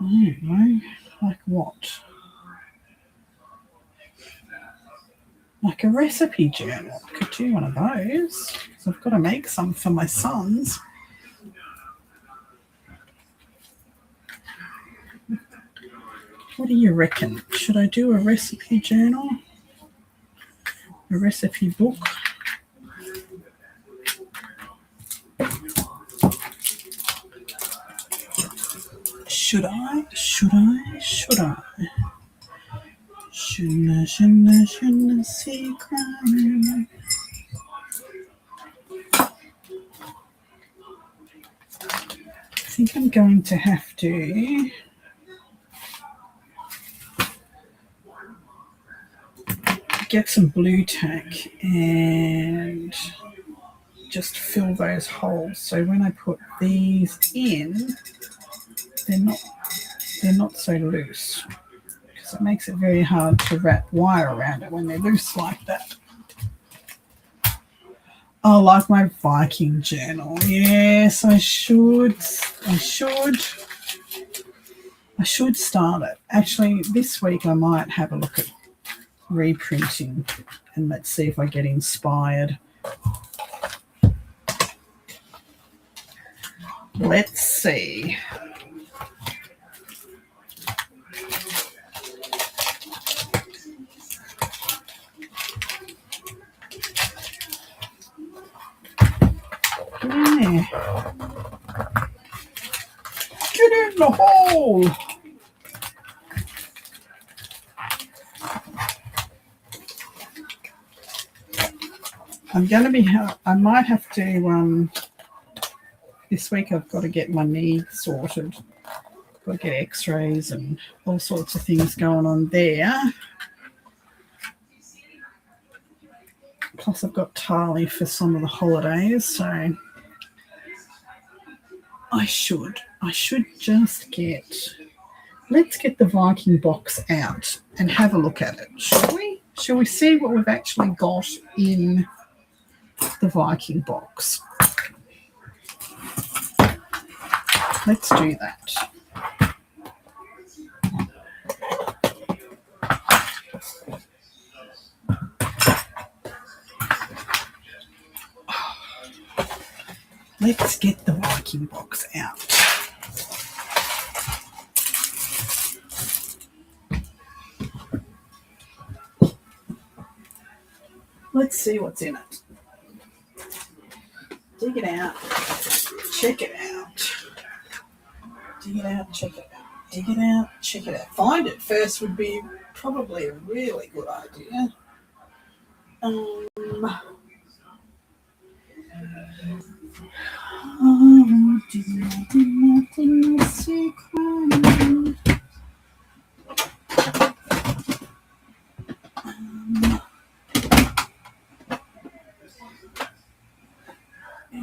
I don't know, like what? Like a recipe journal. I could do one of those. So I've got to make some for my sons. What do you reckon? Should I do a recipe journal? A recipe book? Should I? Shouldn't see crime. I think I'm going to have to get some blue tack and just fill those holes. So when I put these in, they're not so loose, because it makes it very hard to wrap wire around it when they're loose like that. Oh, like my Viking journal. Yes, I should start it. Actually, this week I might have a look at reprinting, and let's see if I get inspired. Let's see. Yeah. Get in the hole. I might have to, this week I've got to get my knee sorted. Got to get x-rays and all sorts of things going on there. Plus I've got Tali for some of the holidays, so I should just let's get the Viking box out and have a look at it, shall we? Shall we see what we've actually got in the Viking box? Let's do that. Let's get the Viking box out. Let's see what's in it. Dig it out. Check it out. Dig it out, check it out. Dig it out, check it out. Find it first would be probably a really good idea.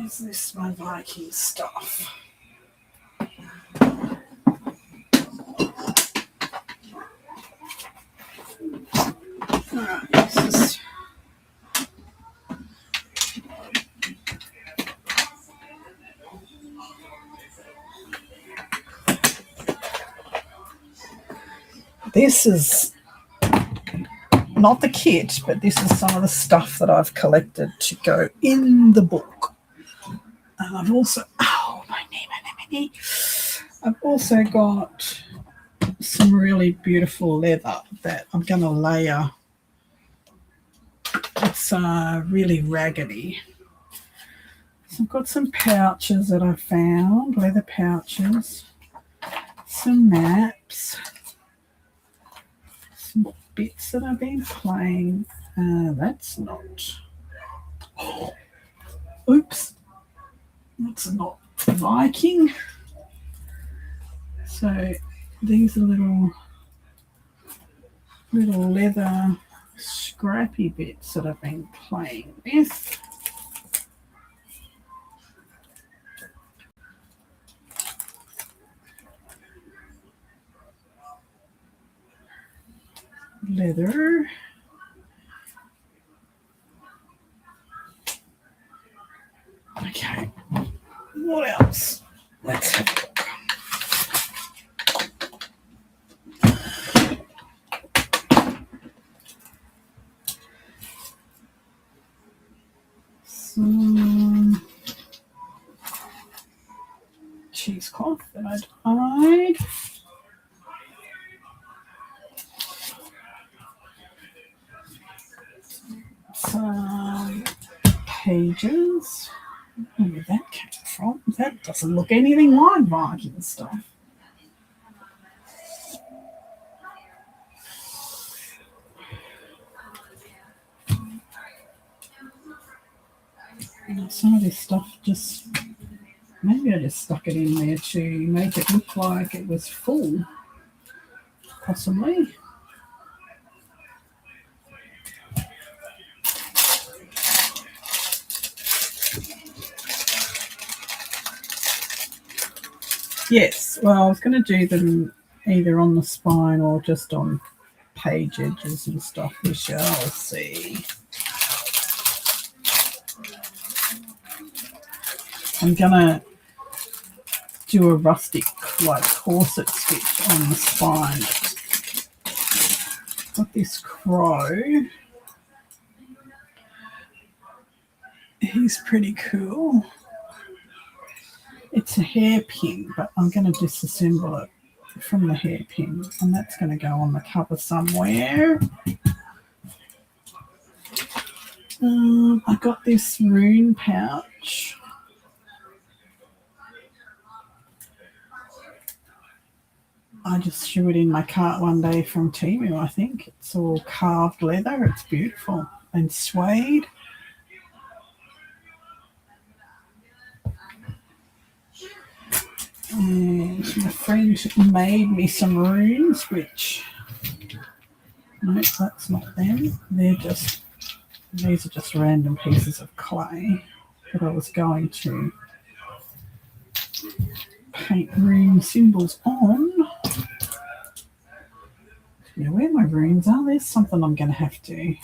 Is this my Viking stuff? Alright, this is not the kit, but this is some of the stuff that I've collected to go in the book. And I've also, I've also got some really beautiful leather that I'm going to layer. It's really raggedy. So I've got some pouches that I found, leather pouches, some maps, some bits that I've been playing. That's not. Oh, oops. That's not Viking. So these are little leather scrappy bits that I've been playing with. Leather. Okay. What else? Let's have a look. Some cheesecloth that I dyed. Some pages. I don't know where that came from. That doesn't look anything like Viking stuff. Some of this stuff maybe I just stuck it in there to make it look like it was full, possibly. Yes, well, I was going to do them either on the spine or just on page edges and stuff. We shall see. I'm going to do a rustic like corset stitch on the spine. Got this crow. He's pretty cool. It's a hairpin, but I'm going to disassemble it from the hairpin, and that's going to go on the cover somewhere. I got this rune pouch. I just threw it in my cart one day from Temu, I think. It's all carved leather. It's beautiful. And suede. And my friend made me some runes, which... No, that's not them. These are just random pieces of clay that I was going to paint rune symbols on. Yeah, where my runes are, there's something I'm going to have to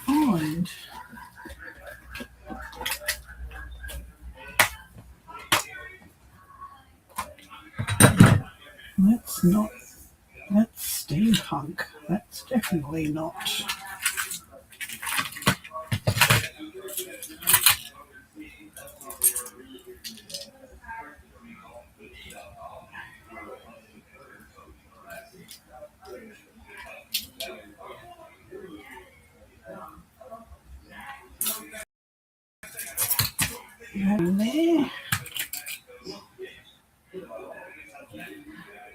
find. That's steampunk. That's definitely not. There.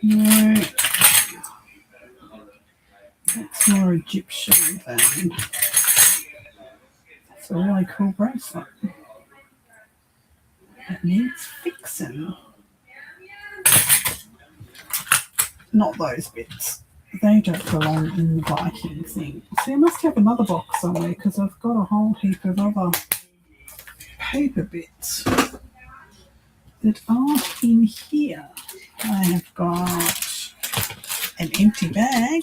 No. That's more Egyptian than. It's a really cool bracelet. It needs fixing. Not those bits. They don't belong in the Viking thing. See, I must have another box somewhere because I've got a whole heap of other paper bits that aren't in here. I have got an empty bag,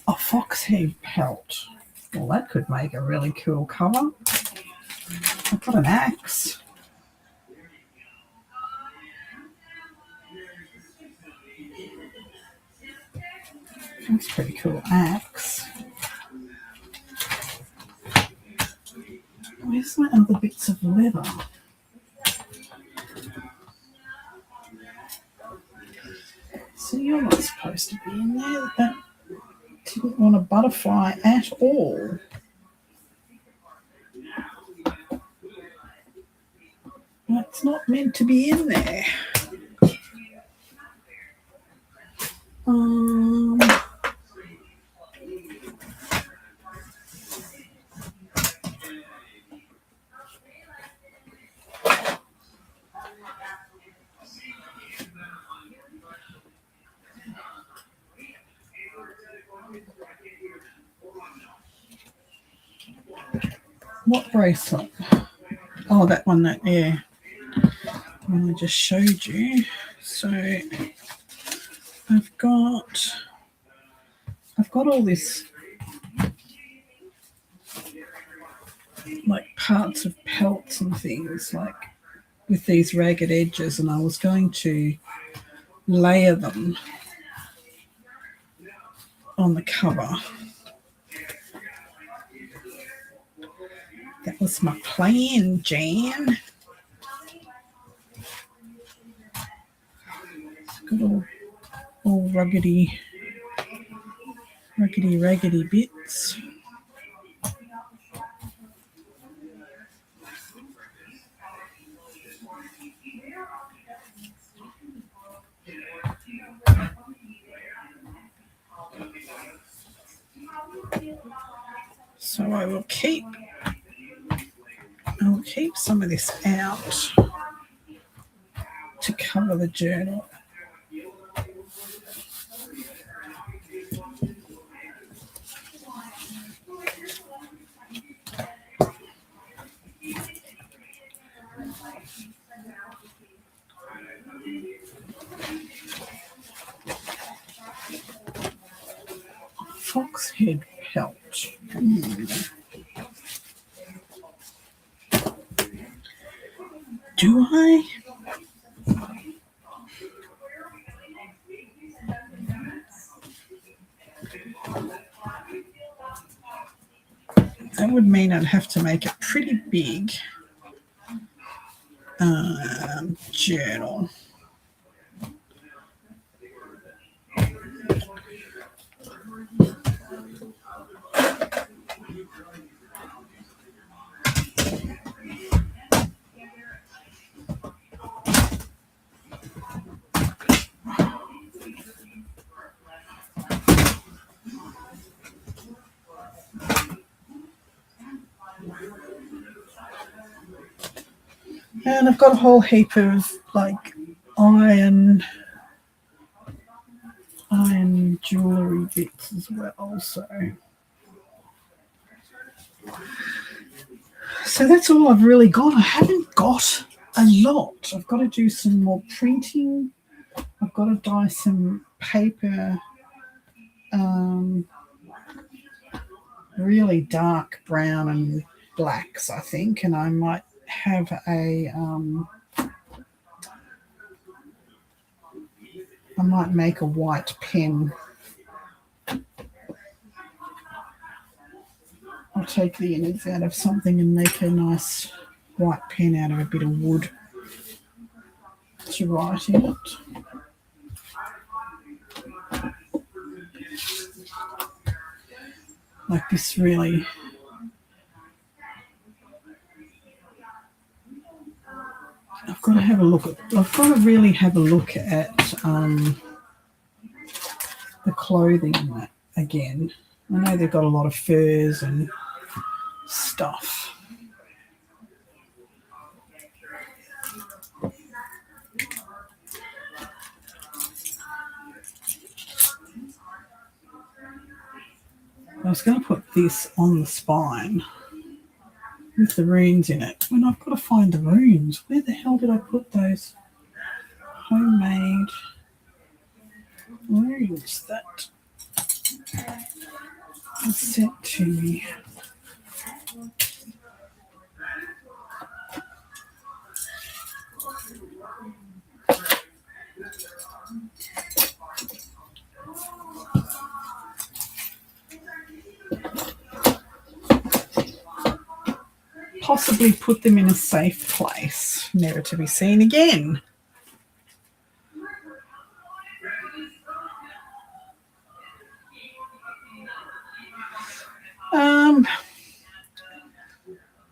a foxhead pelt. Well, that could make a really cool cover. I've got an axe. That's a pretty cool axe. Where's my other bits of leather? So you're not supposed to be in there. That didn't want a butterfly at all. That's not meant to be in there. What bracelet? Oh, that one, yeah. The one I just showed you. So I've got all this like parts of pelts and things like with these ragged edges, and I was going to layer them on the cover. That was my plan, Jan. Got all raggedy bits. So I'll keep some of this out to cover the journal. head helped. Do I? That would mean I'd have to make a pretty big journal. And I've got a whole heap of like iron jewellery bits as well. So that's all I've really got. I haven't got a lot. I've got to do some more printing. I've got to dye some paper really dark brown and blacks, I think, and I might have a I might make a white pen. I'll take the innards out of something and make a nice white pen out of a bit of wood to write in it. Like this really I've got to really have a look at the clothing again. I know they've got a lot of furs and stuff. I was going to put this on the spine with the runes in it. When I've got to find the runes. Where the hell did I put those homemade runes that was sent to me? Possibly put them in a safe place, never to be seen again.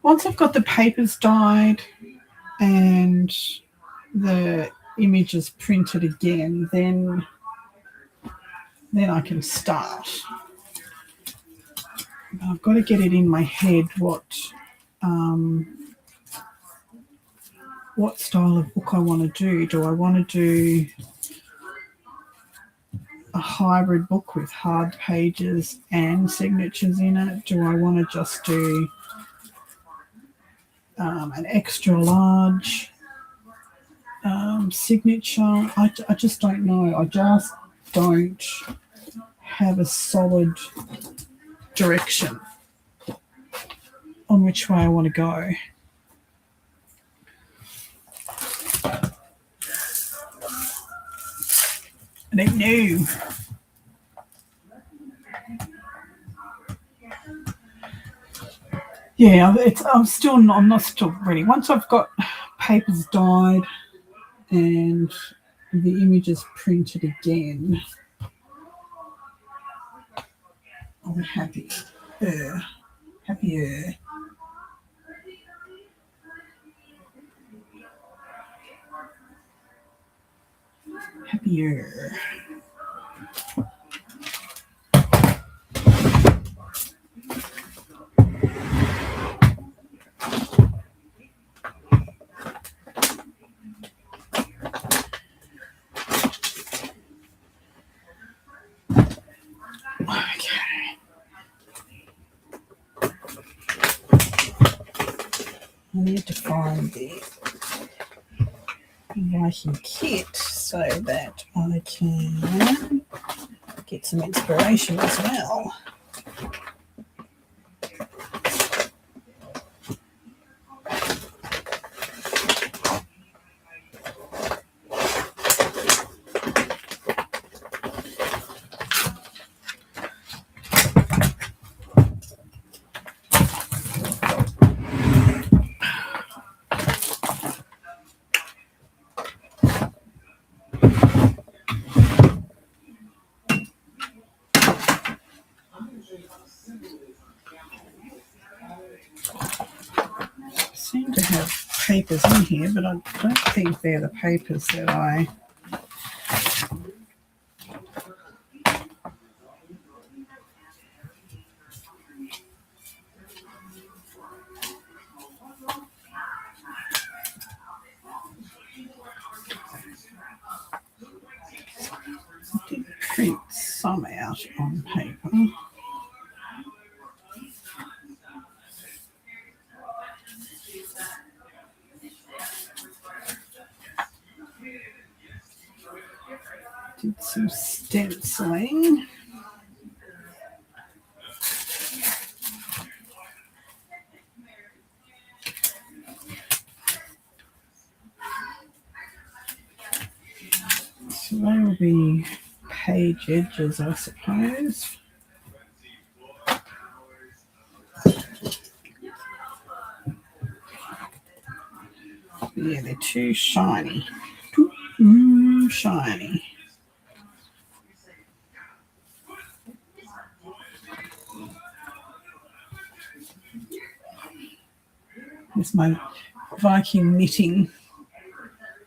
Once I've got the papers dyed and the images printed again, then I can start. But I've got to get it in my head what style of book I want to do. Do I want to do a hybrid book with hard pages and signatures in it? Do I want to just do an extra large signature? I just don't know. I just don't have a solid direction on which way I want to go. I don't know. Yeah, I'm not still ready. Once I've got papers dyed and the images printed again, I'll be happy. Happier. Happier. I need to find the writing kit so that I can get some inspiration as well. Seem to have papers in here, but I don't think they're the papers that I... I did print some out on paper. Did some stenciling. So they will be page edges, I suppose. Yeah, they're too shiny. Too shiny. Here's my Viking knitting.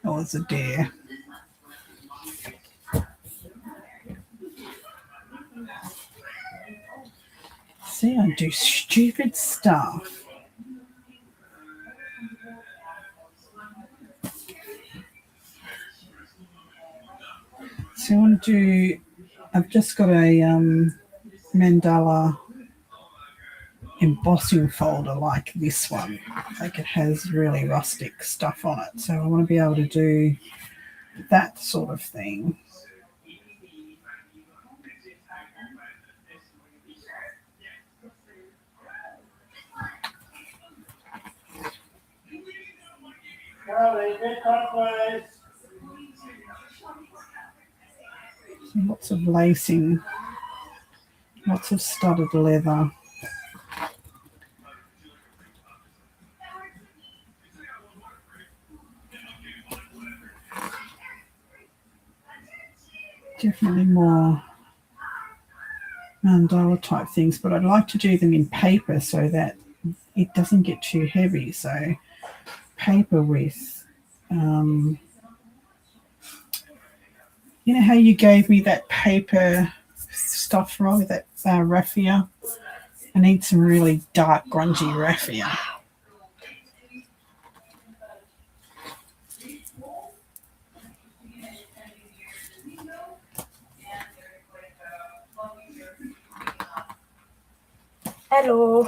Oh, it's a dare. See, I do stupid stuff. So I want to do, I've just got a mandala embossing folder like this one. Like it has really rustic stuff on it. So I want to be able to do that sort of thing. So lots of lacing, lots of studded leather. Definitely more mandala type things, but I'd like to do them in paper so that it doesn't get too heavy. So paper with, you know how you gave me that paper stuff, Roy, that raffia? I need some really dark, grungy raffia. Hello.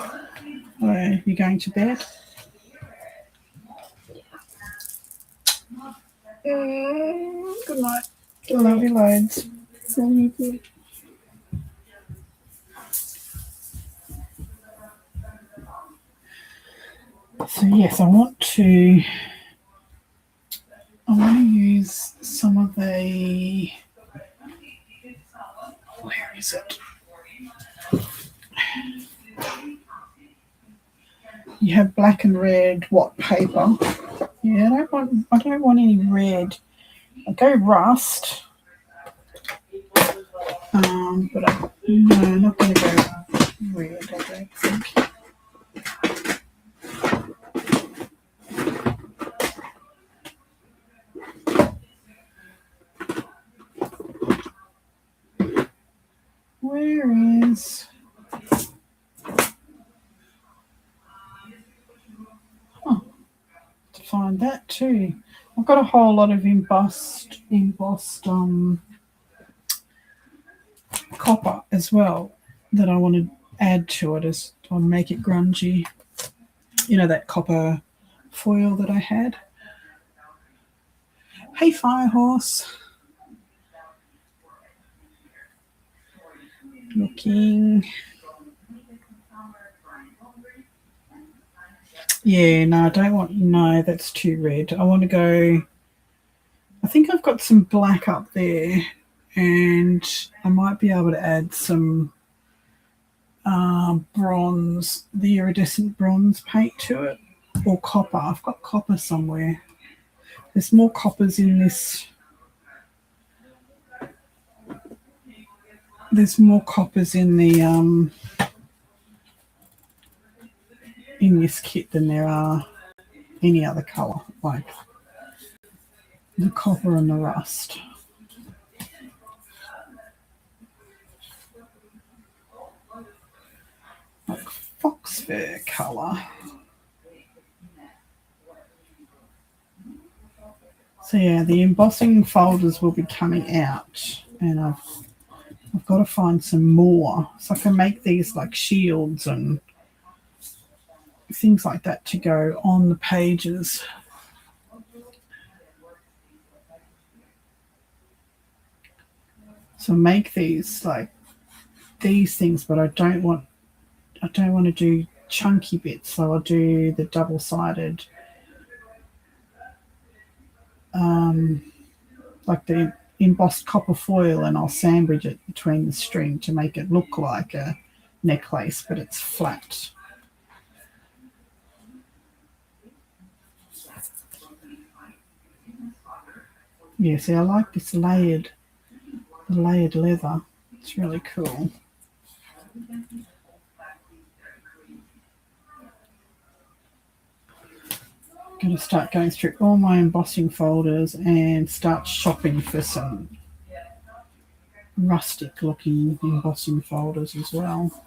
Hello, you going to bed? Good night. Love you loads. Love you too. So yes, I want to use some of the, where is it? You have black and red what paper? Yeah, I don't want any red. I'll go rust. But no, I'm not going to go red, I don't think. Where is... to find that too. I've got a whole lot of embossed copper as well that I want to add to it as to make it grungy. You know, that copper foil that I had. Hey, Firehorse. Looking. Yeah, no, I don't want, no, that's too red. I want to go, I think I've got some black up there, and I might be able to add some bronze, the iridescent bronze paint to it, or copper. I've got copper somewhere. There's more coppers in this. There's more coppers in the in this kit than there are any other colour, like the copper and the rust. Like fox fur colour. So yeah, the embossing folders will be coming out, and I've got to find some more so I can make these like shields and things like that to go on the pages. So make these like these things, but I don't want to do chunky bits, so I'll do the double-sided like the embossed copper foil, and I'll sandwich it between the string to make it look like a necklace, but it's flat. Yeah, see, I like this layered leather. It's really cool. I'm going to start going through all my embossing folders and start shopping for some rustic looking embossing folders as well.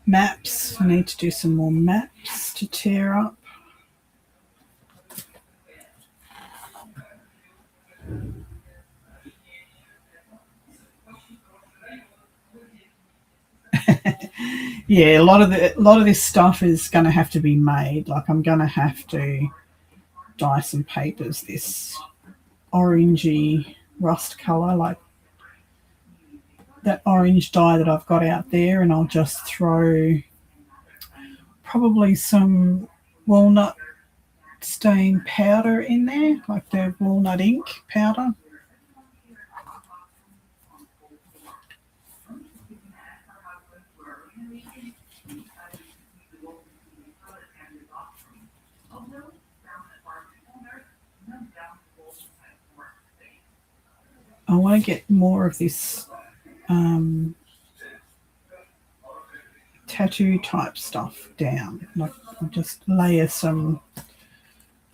Maps. I need to do some more maps to tear up. Yeah, a lot of this stuff is going to have to be made. Like I'm going to have to dye some papers this orangey rust color, like that orange dye that I've got out there, and I'll just throw probably some walnut stain powder in there, like the walnut ink powder. I want to get more of this tattoo type stuff down. Like just layer some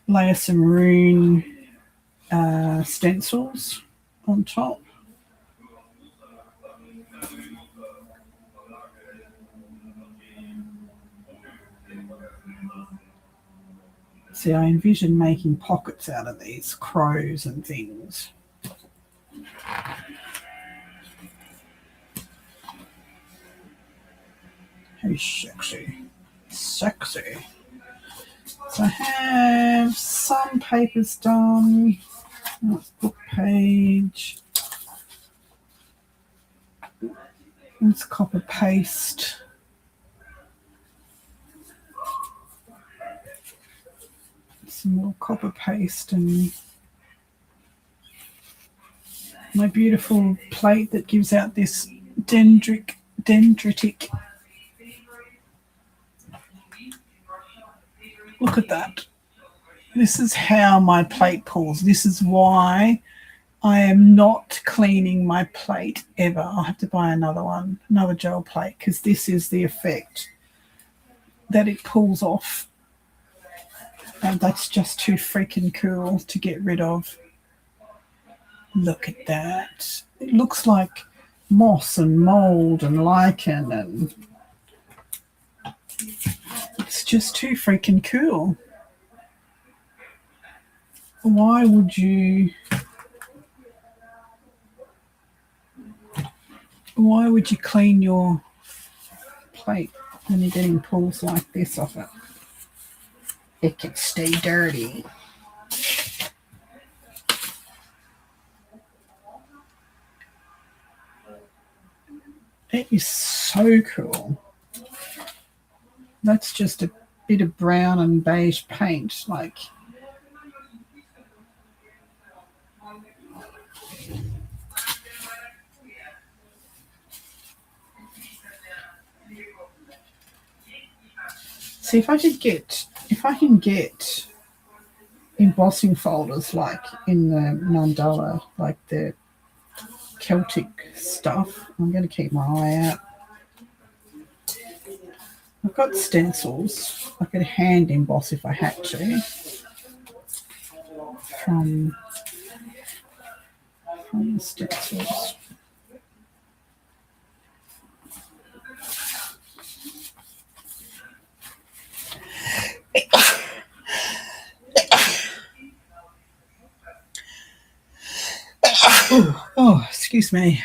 rune stencils on top. See, I envision making pockets out of these crows and things. Hey, sexy. Sexy. So I have some papers done. That's book page. Let's copper paste. Some more copper paste and my beautiful plate that gives out this dendritic. Look at that. This is how my plate pulls. This is why I am not cleaning my plate ever. I'll have to buy another one, another gel plate, because this is the effect that it pulls off. And that's just too freaking cool to get rid of. Look at that. It looks like moss and mold and lichen, and it's just too freaking cool. Why would you clean your plate when you're getting pulls like this off it? It can stay dirty. It is so cool. That's just a bit of brown and beige paint, like. See if I can get embossing folders like in the mandala, like the Celtic stuff. I'm going to keep my eye out. I've got stencils. I could hand emboss if I had to from the stencils. Oh, excuse me.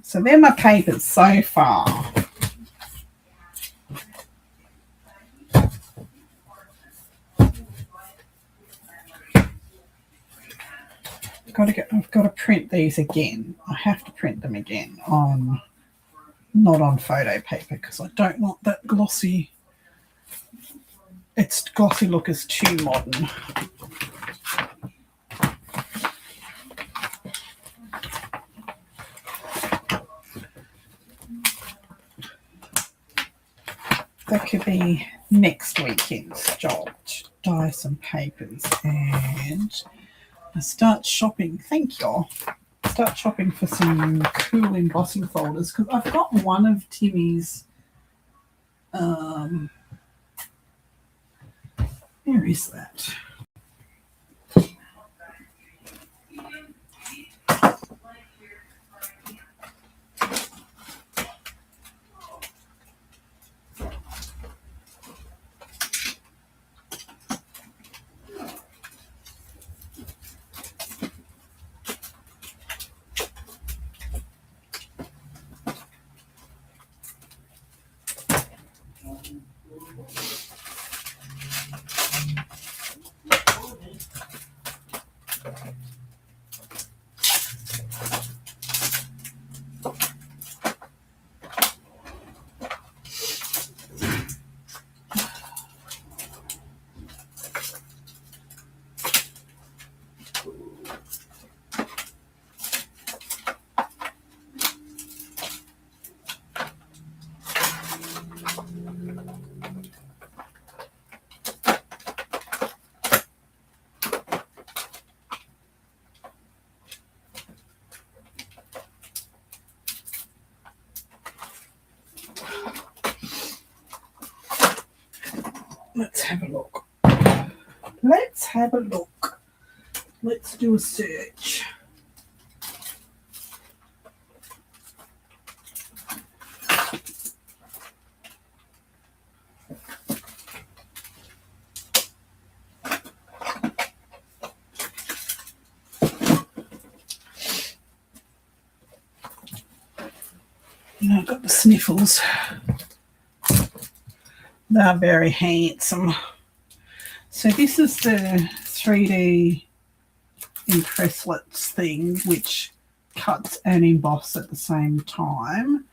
So they're my papers so far. I've got to print these again. I have to print them again not on photo paper because I don't want that glossy. Its glossy look is too modern. That could be next weekend's job, to dye some papers and start shopping. Thank you. Start shopping for some cool embossing folders because I've got one of Timmy's. Where is that? Let's have a look. Let's have a look. Let's do a search. I've got the sniffles. They're very handsome. So this is the 3D impresslets thing, which cuts and emboss at the same time.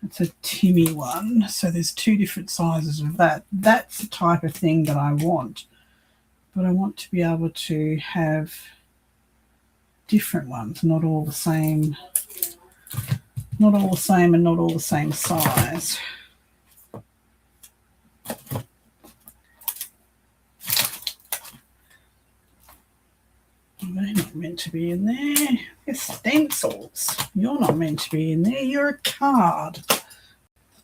It's a Timmy one. So there's two different sizes of that. That's the type of thing that I want. But I want to be able to have different ones, not all the same. Not all the same and not all the same size. They're not meant to be in there. They're stencils. You're not meant to be in there. You're a card.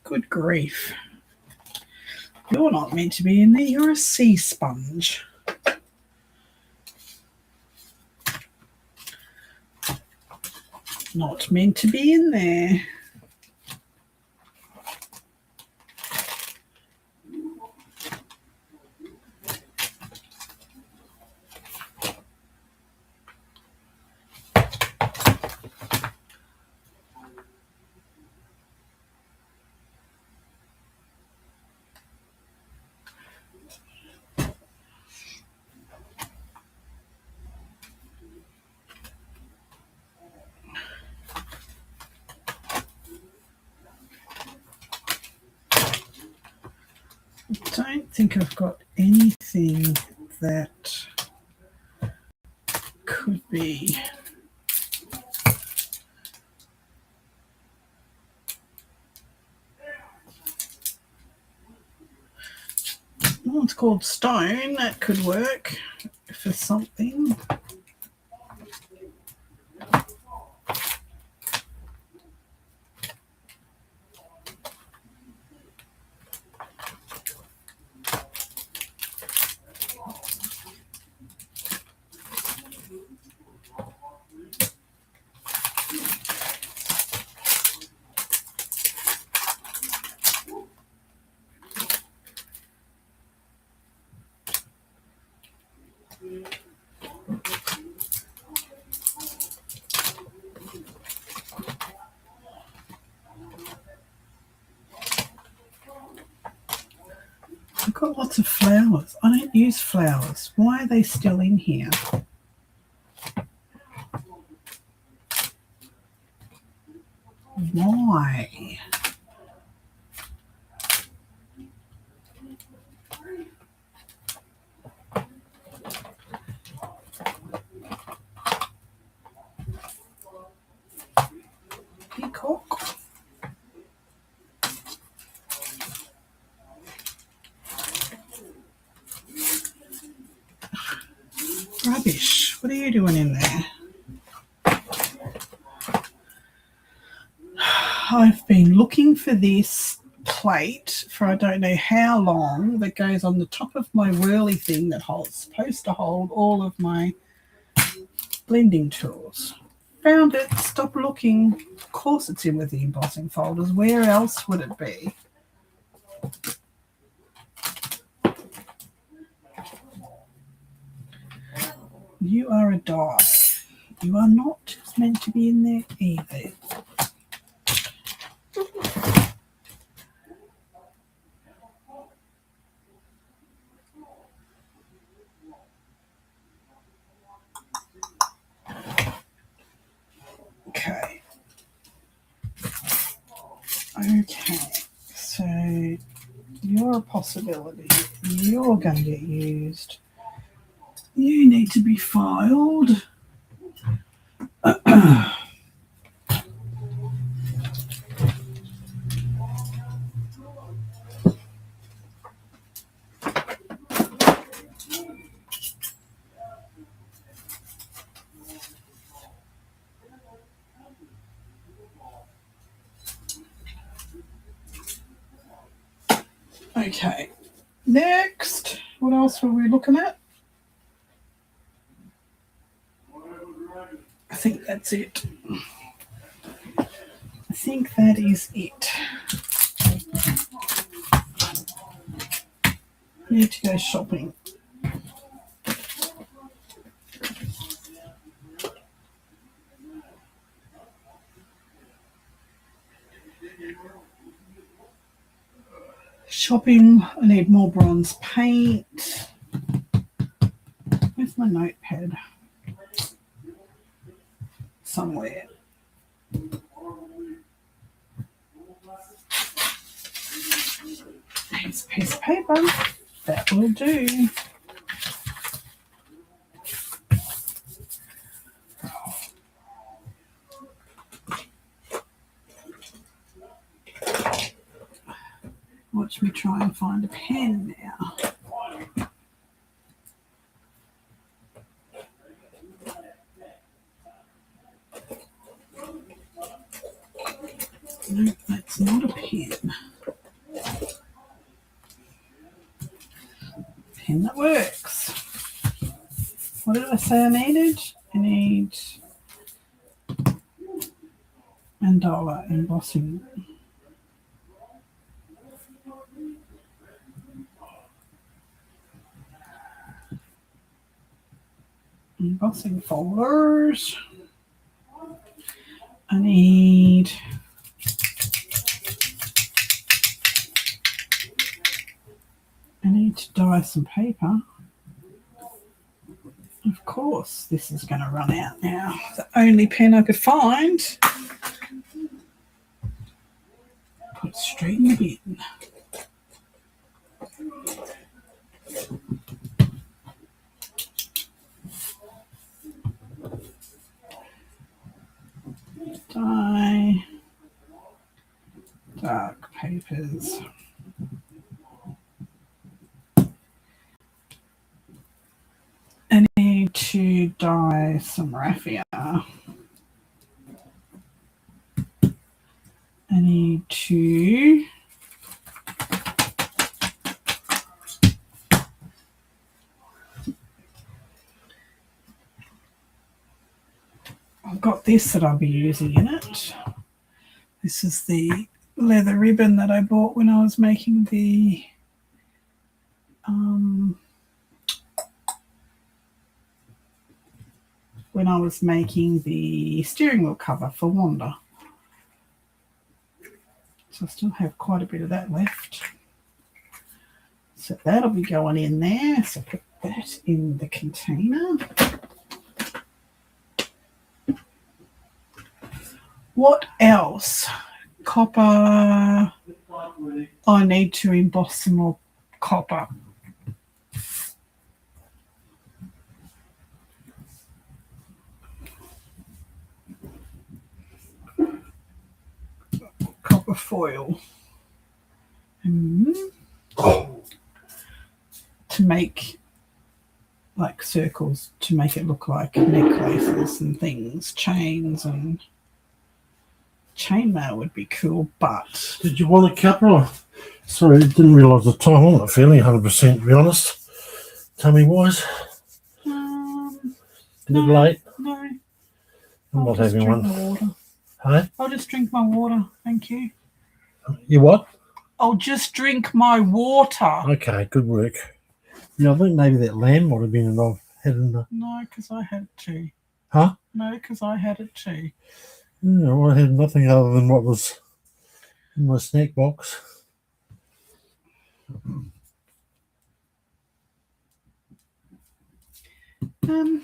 Good grief. You're not meant to be in there. You're a sea sponge. Not meant to be in there. think I've got anything that could be. Oh, it's called stone. That could work for something. I've got lots of flowers. I don't use flowers. Why are they still in here? Why? Peacock. Rubbish. What are you doing in there? I've been looking for this plate for I don't know how long that goes on the top of my whirly thing that supposed to hold all of my blending tools. Found it, stopped looking. Of course it's in with the embossing folders. Where else would it be? You are a dog. You are not meant to be in there either. Okay. Okay. So you're a possibility. You're going to get used. You need to be filed. Okay. Next. What else were we looking at? I think that's it. I think that is it. Need to go shopping. Shopping. I need more bronze paint. Where's my notepad? Somewhere. Here's a piece of paper. That will do. Watch me try and find a pen now. No, that's not a pen. Pen that works. What did I say I needed? I need mandala embossing. Embossing folders. I need to dye some paper. Of course, this is going to run out now. The only pen I could find. Put it straight in the bin. dye, dark papers. I need to dye some raffia. I need to I've got this that I'll be using in it. This is the leather ribbon that I bought when I was making the steering wheel cover for Wanda. So I still have quite a bit of that left. So that'll be going in there. So put that in the container. What else? Copper. I need to emboss some more copper. Copper foil. To make like circles, to make it look like necklaces and things, chains and chainmail would be cool, but... Did you want a cuppa? Sorry, I didn't realise the time. I'm not feeling 100%, to be honest. Tummy-wise. A bit late? No. I'm not having one. My water. Hey? I'll just drink my water, thank you. You what? I'll just drink my water. Okay, good work. Yeah, I think maybe that lamb might have been and I've had enough. No, because I had it too. Huh? No, because I had it too. Yeah, well, I had nothing other than what was in my snack box. I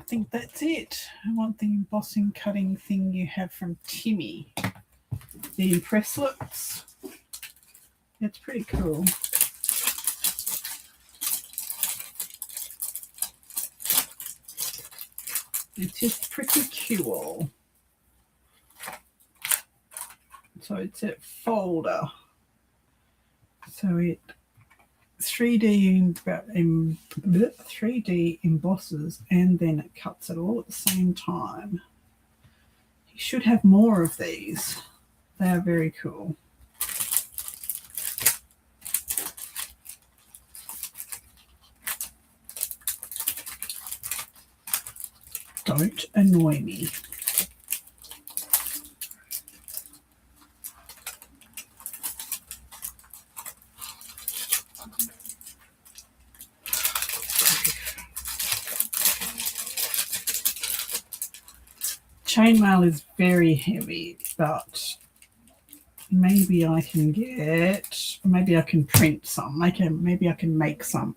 think that's it. I want the embossing cutting thing you have from Timmy. The impresslets. It's pretty cool. It's just pretty cool. So it's a folder. So it 3D embosses and then it cuts it all at the same time. You should have more of these. They are very cool. Don't annoy me. Chainmail is very heavy, but maybe I can print some. Maybe I can make some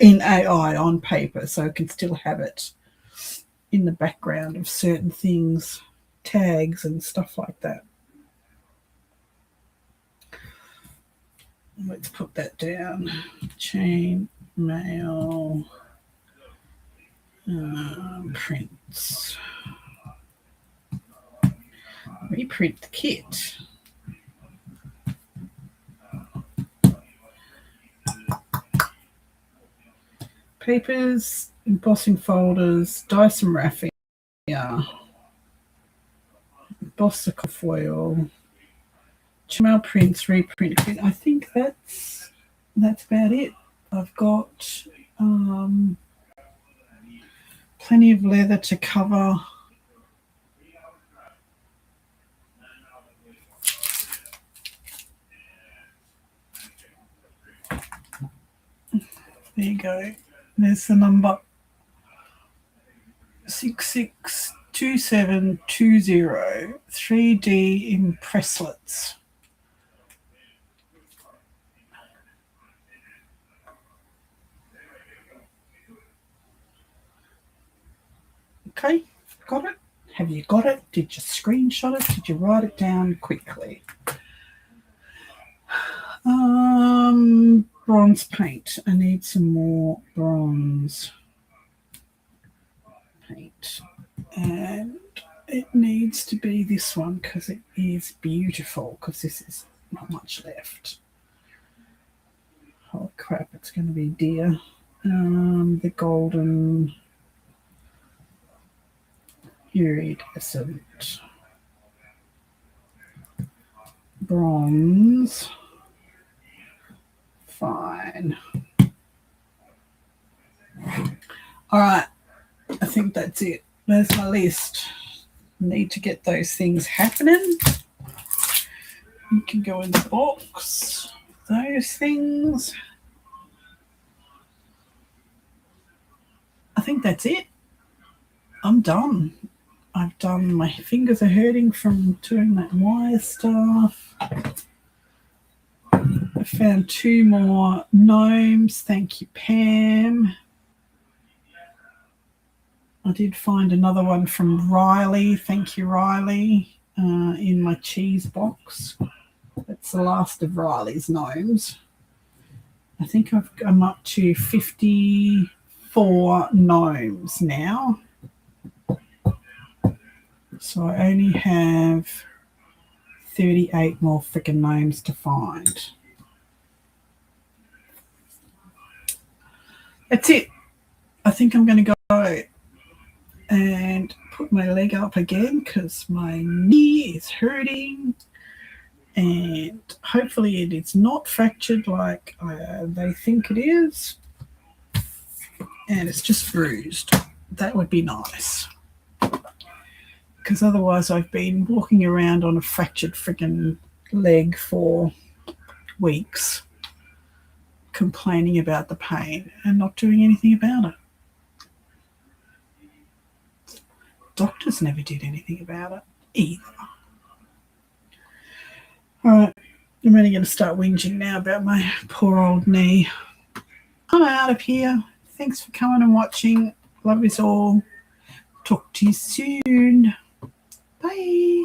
in AI on paper so I can still have it in the background of certain things, tags and stuff like that. Let's put that down. Chainmail prints. Reprint the kit. Papers, embossing folders, dye some raffia, emboss the foil, chainmail prints, reprint kit. I think that's about it. I've got plenty of leather to cover. There you go. There's the number 662720 3D impresslets. Okay, got it? Have you got it? Did you screenshot it? Did you write it down quickly? Bronze paint. I need some more bronze paint. And it needs to be this one because it is beautiful, because this is not much left. Oh crap, it's going to be dear. The golden iridescent bronze. Fine. All right, I think that's it. There's my list. Need to get those things happening. You can go in the box. Those things. I think that's it. I'm done. I've done, my fingers are hurting from doing that wire stuff. I found 2 more gnomes. Thank you, Pam. I did find another one from Riley. Thank you, Riley, in my cheese box. That's the last of Riley's gnomes. I think I'm up to 54 gnomes now. So I only have 38 more freaking gnomes to find. That's it. I think I'm going to go and put my leg up again because my knee is hurting. And hopefully it is not fractured like they think it is. And it's just bruised. That would be nice. Because otherwise I've been walking around on a fractured freaking leg for weeks, complaining about the pain and not doing anything about it. Doctors never did anything about it either. All right, I'm really going to start whinging now about my poor old knee. I'm out of here. Thanks for coming and watching. Love you all. Talk to you soon. Bye.